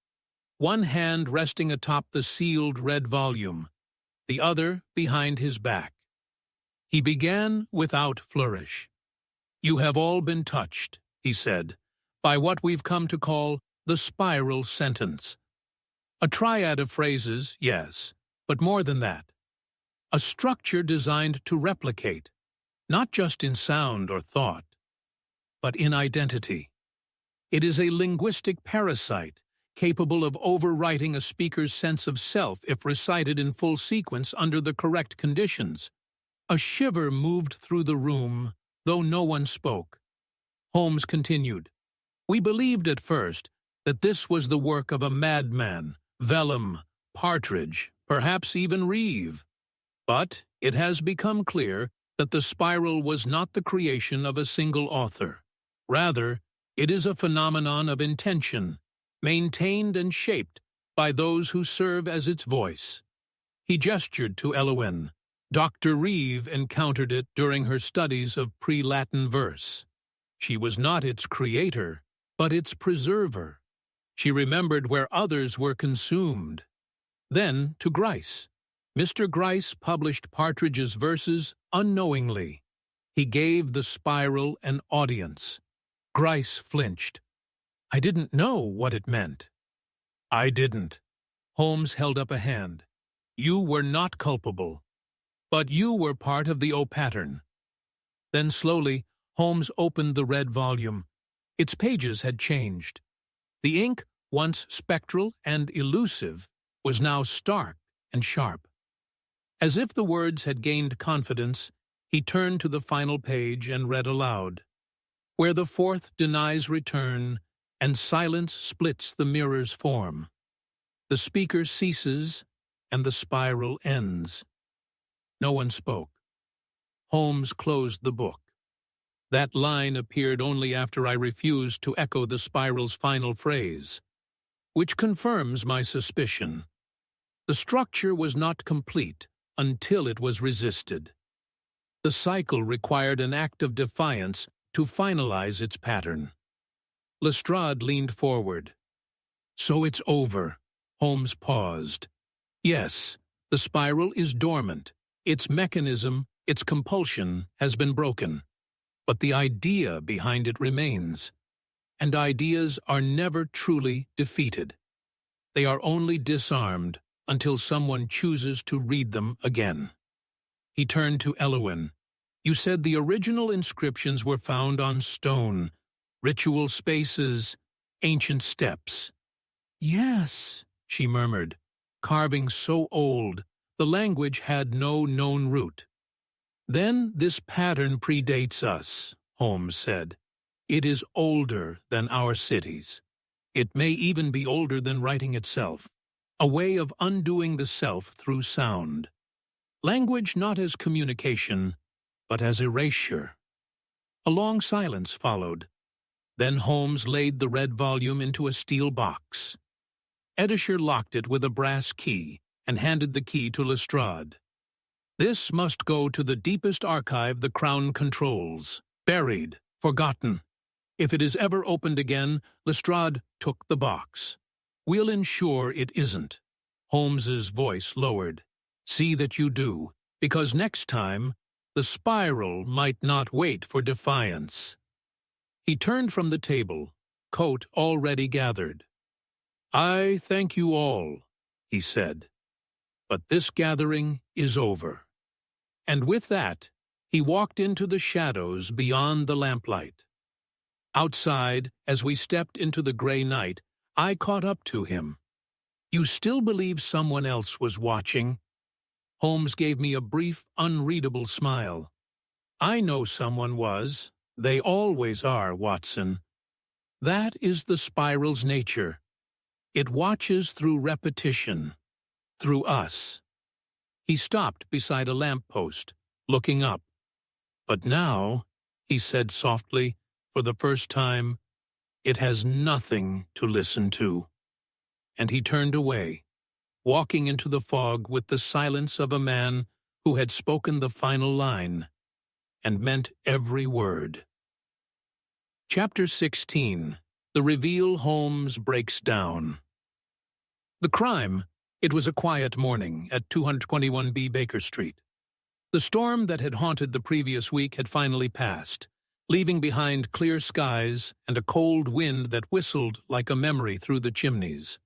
[SPEAKER 1] one hand resting atop the sealed red volume, the other behind his back. He began without flourish. "You have all been touched," he said, "by what we've come to call the spiral sentence. A triad of phrases, yes, but more than that. A structure designed to replicate, not just in sound or thought, but in identity. It is a linguistic parasite, capable of overwriting a speaker's sense of self if recited in full sequence under the correct conditions." A shiver moved through the room, though no one spoke. Holmes continued, "We believed at first that this was the work of a madman, Vellum, Partridge, perhaps even Reeve. But it has become clear that the spiral was not the creation of a single author. Rather, it is a phenomenon of intention, maintained and shaped by those who serve as its voice." He gestured to Elowyn. Dr. Reeve encountered it during her studies of pre-Latin verse. She was not its creator, but its preserver. She remembered where others were consumed. Then to Gryce. Mr. Gryce published Partridge's verses unknowingly. He gave the spiral an audience. Gryce flinched. "I didn't know what it meant." "I didn't." Holmes held up a hand. "You were not culpable, but you were part of the O pattern." Then slowly, Holmes opened the red volume. Its pages had changed. The ink, once spectral and elusive, was now stark and sharp. As if the words had gained confidence, he turned to the final page and read aloud. "Where the fourth denies return, and silence splits the mirror's form, the speaker ceases, and the spiral ends." No one spoke. Holmes closed the book. That line appeared only after I refused to echo the spiral's final phrase, which confirms my suspicion. The structure was not complete until it was resisted. The cycle required an act of defiance to finalize its pattern. Lestrade leaned forward. "So it's over." Holmes paused. "Yes, the spiral is dormant. Its mechanism, its compulsion, has been broken. But the idea behind it remains. And ideas are never truly defeated. They are only disarmed until someone chooses to read them again." He turned to Elowyn. "You said the original inscriptions were found on stone, ritual spaces, ancient steps." "Yes," she murmured, "carving so old, the language had no known root." "Then this pattern predates us," Holmes said. "It is older than our cities. It may even be older than writing itself, a way of undoing the self through sound. Language not as communication, but as erasure." A long silence followed. Then Holmes laid the red volume into a steel box. Edisher locked it with a brass key and handed the key to Lestrade. "This must go to the deepest archive the Crown controls, buried, forgotten. If it is ever opened again," Lestrade took the box. "We'll ensure it isn't." Holmes's voice lowered. "See that you do, because next time, the spiral might not wait for defiance." He turned from the table, coat already gathered. "I thank you all," he said, "but this gathering is over." And with that, he walked into the shadows beyond the lamplight. Outside, as we stepped into the gray night, I caught up to him. "You still believe someone else was watching?" Holmes gave me a brief, unreadable smile. "I know someone was. They always are, Watson. That is the spiral's nature. It watches through repetition, through us." He stopped beside a lamp-post, looking up. "But now," he said softly, for the first time, "it has nothing to listen to." And he turned away, walking into the fog with the silence of a man who had spoken the final line, and meant every word. Chapter 16. The Reveal Holmes Breaks Down. The crime. It was a quiet morning at 221B Baker Street. The storm that had haunted the previous week had finally passed, leaving behind clear skies and a cold wind that whistled like a memory through the chimneys.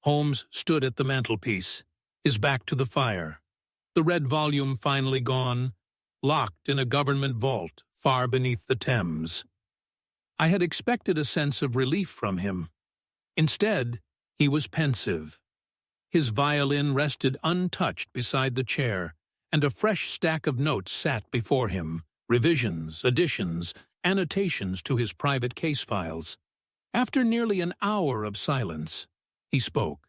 [SPEAKER 1] Holmes stood at the mantelpiece, his back to the fire, the red volume finally gone, locked in a government vault far beneath the Thames. I had expected a sense of relief from him. Instead, he was pensive. His violin rested untouched beside the chair, and a fresh stack of notes sat before him, revisions, additions, annotations to his private case files. After nearly an hour of silence, he spoke.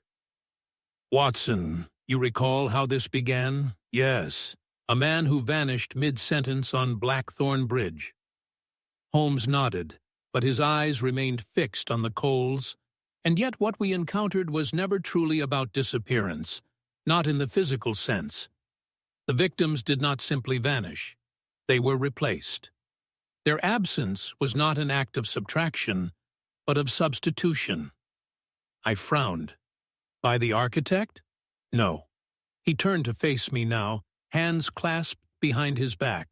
[SPEAKER 1] "Watson, you recall how this began?" "Yes. A man who vanished mid-sentence on Blackthorn Bridge." Holmes nodded, but his eyes remained fixed on the coals, and yet what we encountered was never truly about disappearance, not in the physical sense. The victims did not simply vanish. They were replaced. Their absence was not an act of subtraction, but of substitution. I frowned. By the architect? No. He turned to face me now, hands clasped behind his back.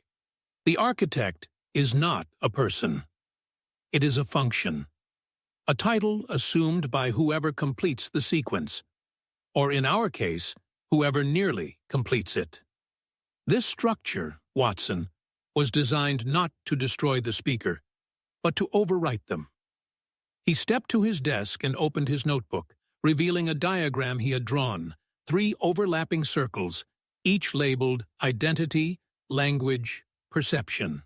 [SPEAKER 1] The architect is not a person. It is a function. A title assumed by whoever completes the sequence, or in our case, whoever nearly completes it. This structure, Watson, was designed not to destroy the speaker, but to overwrite them. He stepped to his desk and opened his notebook, revealing a diagram he had drawn, 3 overlapping circles, each labeled identity, language, perception.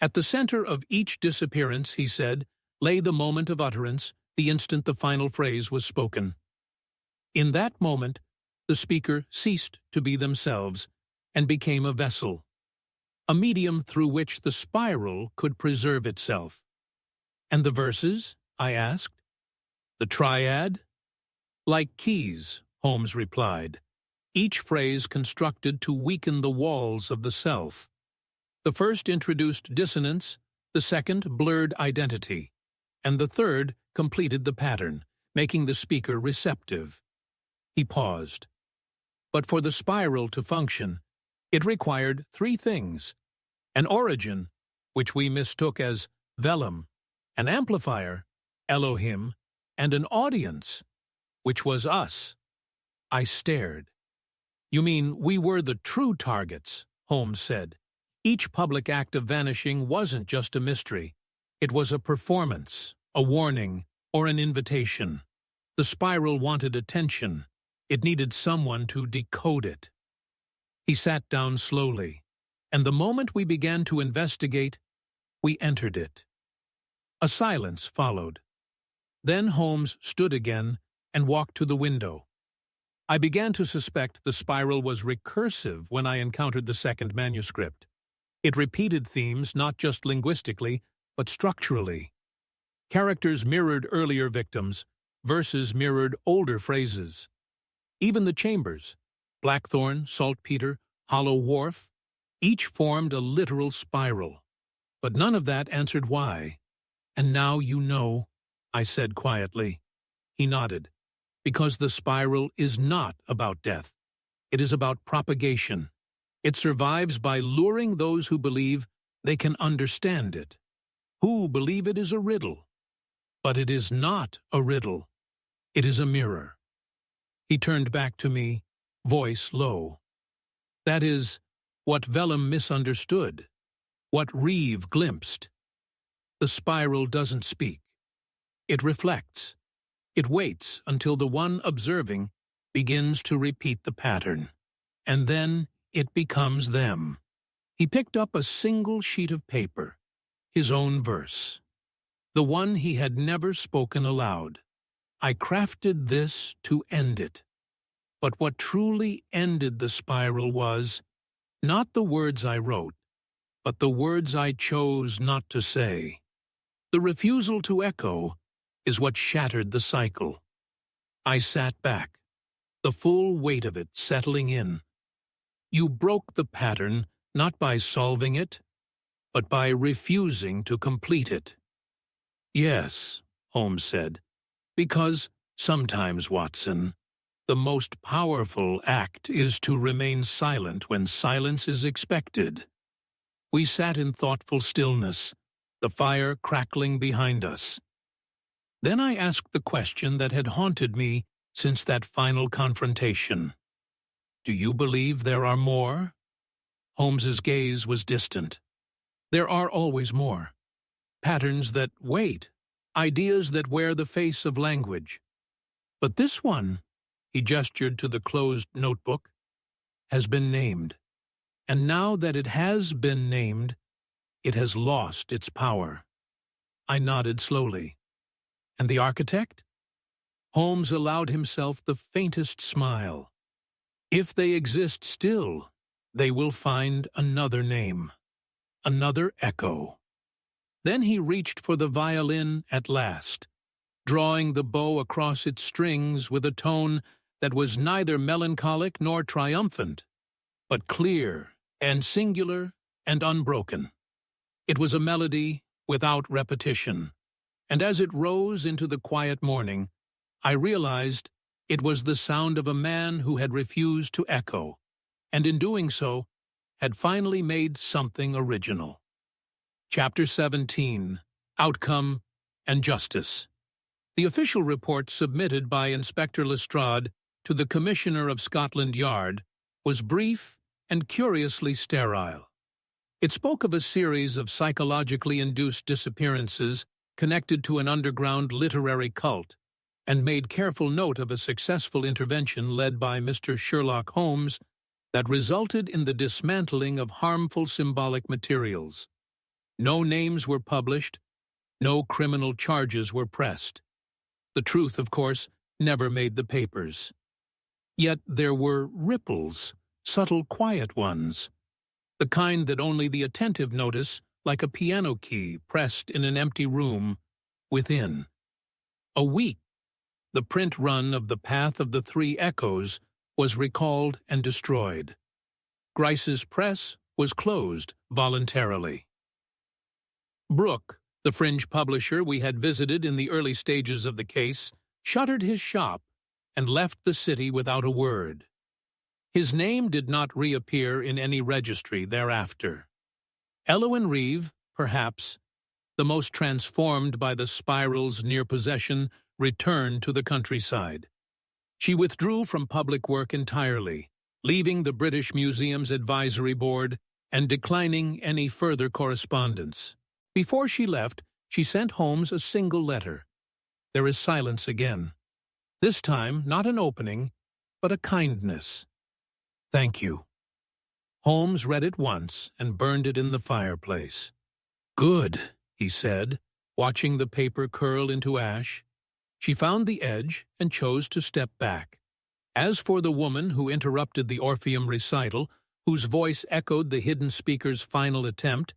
[SPEAKER 1] At the center of each disappearance, he said, lay the moment of utterance, the instant the final phrase was spoken. In that moment, the speaker ceased to be themselves and became a vessel, a medium through which the spiral could preserve itself. "And the verses?" I asked. "The triad?" "Like keys," Holmes replied, each phrase constructed to weaken the walls of the self. The first introduced dissonance, the second blurred identity, and the third completed the pattern, making the speaker receptive. He paused. But for the spiral to function, it required 3 things: an origin, which we mistook as vellum, an amplifier, Elohim, and an audience, which was us. I stared. "You mean we were the true targets?" Holmes said. Each public act of vanishing wasn't just a mystery. It was a performance, a warning, or an invitation. The spiral wanted attention. It needed someone to decode it. He sat down slowly, and the moment we began to investigate, we entered it. A silence followed. Then Holmes stood again and walked to the window. I began to suspect the spiral was recursive when I encountered the second manuscript. It repeated themes not just linguistically, but structurally. Characters mirrored earlier victims, verses mirrored older phrases. Even the chambers, Blackthorn, Saltpeter, Hollow Wharf, each formed a literal spiral. But none of that answered why. "And now you know," I said quietly. He nodded. "Because the spiral is not about death. It is about propagation. It survives by luring those who believe they can understand it, who believe it is a riddle. But it is not a riddle. It is a mirror." He turned back to me, voice low. "That is what Vellum misunderstood, what Reeve glimpsed. The spiral doesn't speak. It reflects. It waits until the one observing begins to repeat the pattern, and then it becomes them." He picked up a single sheet of paper, his own verse, the one he had never spoken aloud. "I crafted this to end it." But what truly ended the spiral was not the words I wrote, but the words I chose not to say. The refusal to echo is what shattered the cycle. I sat back, the full weight of it settling in. You broke the pattern not by solving it, but by refusing to complete it. "Yes," Holmes said, "because sometimes, Watson, the most powerful act is to remain silent when silence is expected." We sat in thoughtful stillness, the fire crackling behind us. Then I asked the question that had haunted me since that final confrontation. "Do you believe there are more?" Holmes's gaze was distant. "There are always more. Patterns that wait, ideas that wear the face of language. But this one," he gestured to the closed notebook, "has been named. And now that it has been named, it has lost its power." I nodded slowly. "And the architect?" Holmes allowed himself the faintest smile. "If they exist still, they will find another name, another echo." Then he reached for the violin at last, drawing the bow across its strings with a tone that was neither melancholic nor triumphant, but clear and singular and unbroken. It was a melody without repetition, and as it rose into the quiet morning, I realized it was the sound of a man who had refused to echo, and in doing so, had finally made something original. Chapter 17. Outcome and Justice. The official report submitted by Inspector Lestrade to the Commissioner of Scotland Yard was brief and curiously sterile. It spoke of a series of psychologically induced disappearances connected to an underground literary cult, and made careful note of a successful intervention led by Mr. Sherlock Holmes that resulted in the dismantling of harmful symbolic materials. No names were published, no criminal charges were pressed. The truth, of course, never made the papers. Yet there were ripples, subtle, quiet ones, the kind that only the attentive notice, like a piano key pressed in an empty room within. A week, the print run of The Path of the Three Echoes was recalled and destroyed. Grice's press was closed voluntarily. Brooke, the fringe publisher we had visited in the early stages of the case, shuttered his shop and left the city without a word. His name did not reappear in any registry thereafter. Elowen Reeve, perhaps, the most transformed by the spiral's near possession, returned to the countryside. She withdrew from public work entirely, leaving the British Museum's advisory board and declining any further correspondence. Before she left, she sent Holmes a single letter. There is silence again. This time, not an opening, but a kindness. "Thank you." Holmes read it once and burned it in the fireplace. "Good," he said, watching the paper curl into ash. She found the edge and chose to step back. As for the woman who interrupted the Orpheum recital, whose voice echoed the hidden speaker's final attempt,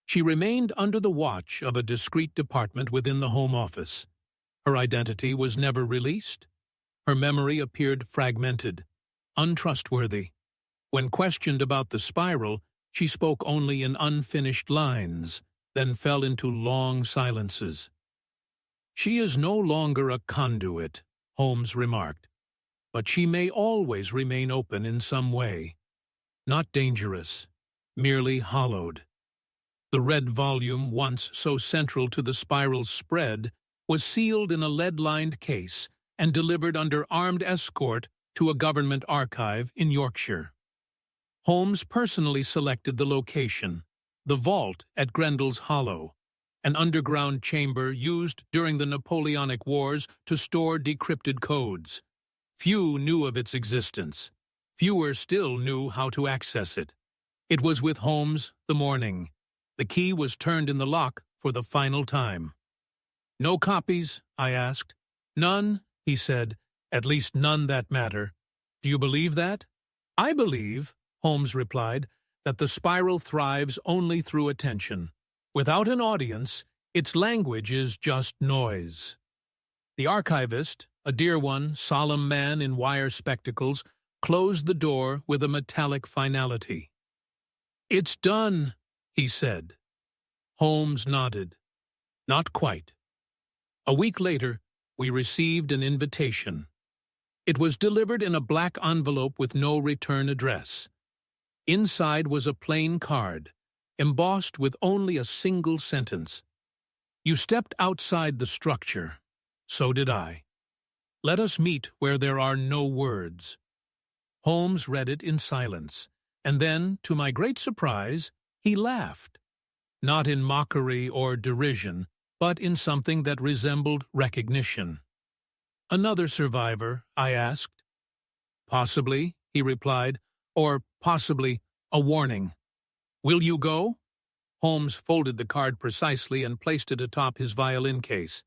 [SPEAKER 1] she remained under the watch of a discreet department within the Home Office. Her identity was never released. Her memory appeared fragmented, untrustworthy. When questioned about the spiral, she spoke only in unfinished lines, then fell into long silences. "She is no longer a conduit," Holmes remarked, "but she may always remain open in some way. Not dangerous, merely hollowed." The red volume, once so central to the spiral's spread, was sealed in a lead-lined case and delivered under armed escort to a government archive in Yorkshire. Holmes personally selected the location, the vault at Grendel's Hollow, an underground chamber used during the Napoleonic Wars to store decrypted codes. Few knew of its existence. Fewer still knew how to access it. It was with Holmes the morning. The key was turned in the lock for the final time. "No copies?" I asked. "None," he said, "at least none that matter. Do you believe that?" "I believe," Holmes replied, "that the spiral thrives only through attention. Without an audience, its language is just noise." The archivist, a dear one, solemn man in wire spectacles, closed the door with a metallic finality. "It's done," he said. Holmes nodded. Not quite. A week later, we received an invitation. It was delivered in a black envelope with no return address. Inside was a plain card, embossed with only a single sentence. "You stepped outside the structure. So did I. Let us meet where there are no words." Holmes read it in silence, and then, to my great surprise, he laughed. Not in mockery or derision, but in something that resembled recognition. "Another survivor?" I asked. "Possibly," he replied, "or possibly a warning. Will you go?" Holmes folded the card precisely and placed it atop his violin case.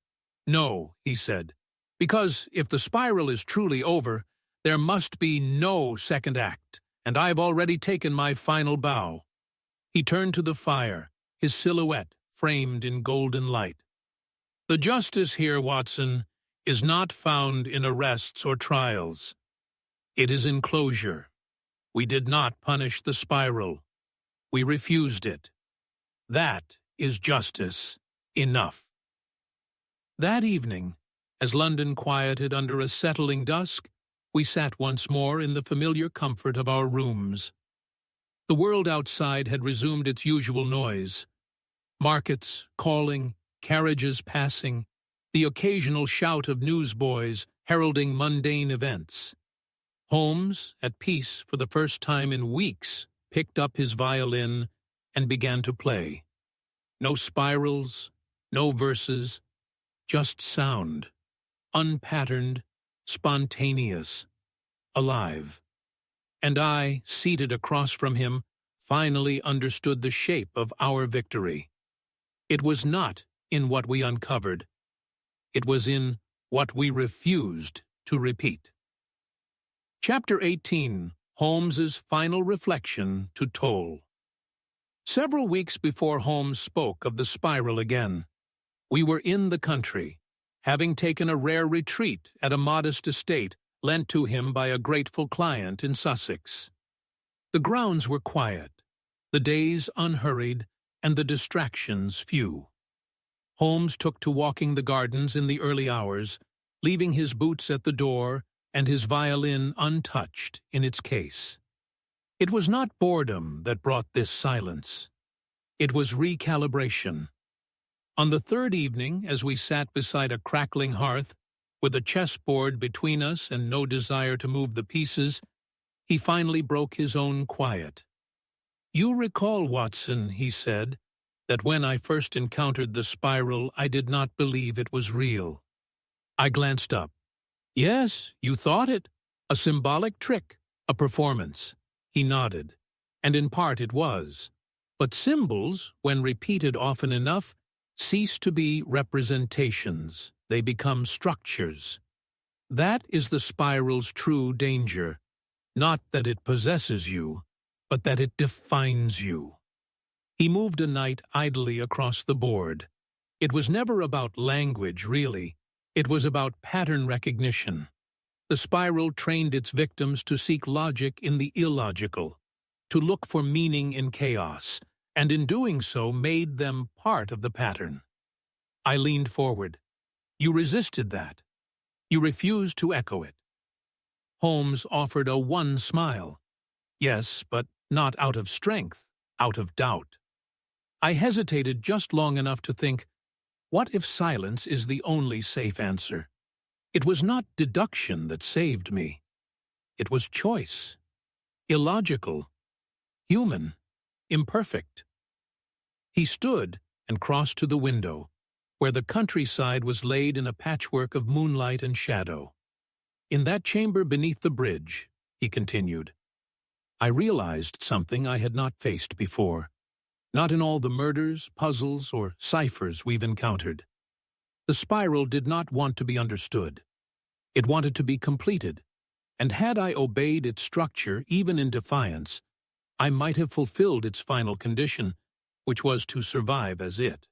[SPEAKER 1] "No," he said, "because if the spiral is truly over, there must be no second act, and I've already taken my final bow." He turned to the fire, his silhouette framed in golden light. "The justice here, Watson, is not found in arrests or trials. It is in closure. We did not punish the spiral. We refused it. That is justice enough." That evening, as London quieted under a settling dusk, we sat once more in the familiar comfort of our rooms. The world outside had resumed its usual noise. Markets calling, carriages passing, the occasional shout of newsboys heralding mundane events. Holmes, at peace for the first time in weeks, picked up his violin and began to play. No spirals, no verses, just sound, unpatterned, spontaneous, alive. And I, seated across from him, finally understood the shape of our victory. It was not in what we uncovered. It was in what we refused to repeat. Chapter 18. Holmes's Final Reflection to Toll. Several weeks before Holmes spoke of the spiral again, we were in the country, having taken a rare retreat at a modest estate lent to him by a grateful client in Sussex. The grounds were quiet, the days unhurried, and the distractions few. Holmes took to walking the gardens in the early hours, leaving his boots at the door and his violin untouched in its case. It was not boredom that brought this silence. It was recalibration. On the third evening, as we sat beside a crackling hearth, with a chessboard between us and no desire to move the pieces, he finally broke his own quiet. "You recall, Watson," he said, "that when I first encountered the spiral, I did not believe it was real." I glanced up. "Yes, you thought it. A symbolic trick, a performance." He nodded. And in part it was. But symbols, when repeated often enough, cease to be representations. They become structures. That is the spiral's true danger. Not that it possesses you, but that it defines you. He moved a knight idly across the board. It was never about language, really. It was about pattern recognition. The spiral trained its victims to seek logic in the illogical, to look for meaning in chaos, and in doing so made them part of the pattern. I leaned forward. "You resisted that. You refused to echo it." Holmes offered a wan smile. "Yes, but not out of strength, out of doubt." I hesitated just long enough to think, what if silence is the only safe answer? It was not deduction that saved me. It was choice. Illogical. Human. Imperfect. He stood and crossed to the window, where the countryside was laid in a patchwork of moonlight and shadow. In that chamber beneath the bridge, he continued, I realized something I had not faced before, not in all the murders, puzzles, or ciphers we've encountered. The spiral did not want to be understood. It wanted to be completed, and had I obeyed its structure even in defiance, I might have fulfilled its final condition, which was to survive as it.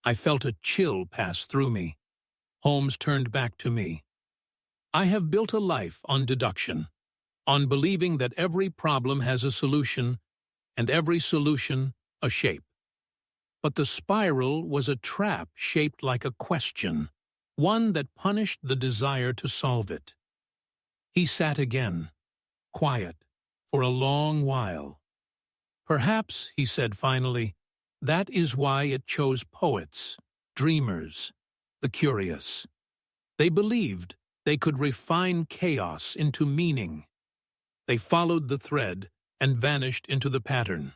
[SPEAKER 1] I felt a chill pass through me. Holmes turned back to me. I have built a life on deduction, on believing that every problem has a solution, and every solution a shape. But the spiral was a trap shaped like a question, one that punished the desire to solve it. He sat again, quiet, for a long while. Perhaps, he said finally, that is why it chose poets, dreamers, the curious. They believed they could refine chaos into meaning. They followed the thread and vanished into the pattern.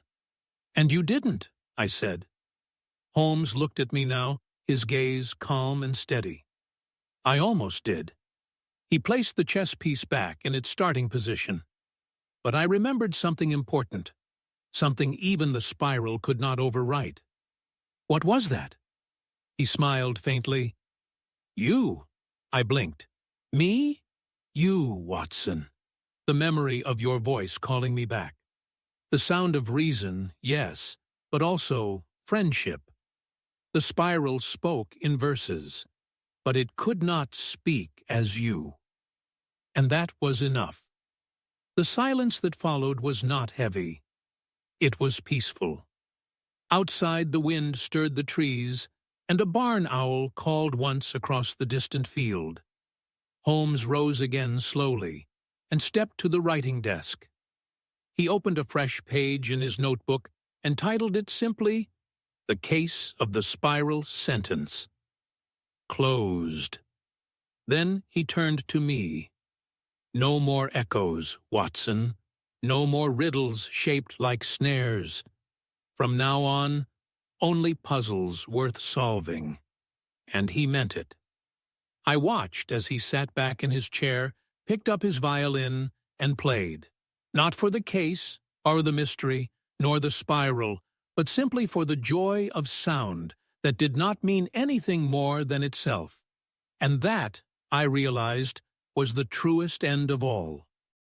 [SPEAKER 1] And you didn't, I said. Holmes looked at me now, his gaze calm and steady. I almost did. He placed the chess piece back in its starting position. But I remembered something important, something even the spiral could not overwrite. What was that? He smiled faintly. You, I blinked. Me? You, Watson. The memory of your voice calling me back. The sound of reason, yes, but also friendship. The spiral spoke in verses, but it could not speak as you. And that was enough. The silence that followed was not heavy. It was peaceful. Outside, the wind stirred the trees, and a barn owl called once across the distant field. Holmes rose again slowly and stepped to the writing desk. He opened a fresh page in his notebook and titled it simply, The Case of the Spiral Sentence. Closed. Then he turned to me. No more echoes, Watson. No more riddles shaped like snares. From now on, only puzzles worth solving. And he meant it. I watched as he sat back in his chair, picked up his violin, and played. Not for the case, or the mystery, nor the spiral, but simply for the joy of sound that did not mean anything more than itself. And that, I realized, was the truest end of all.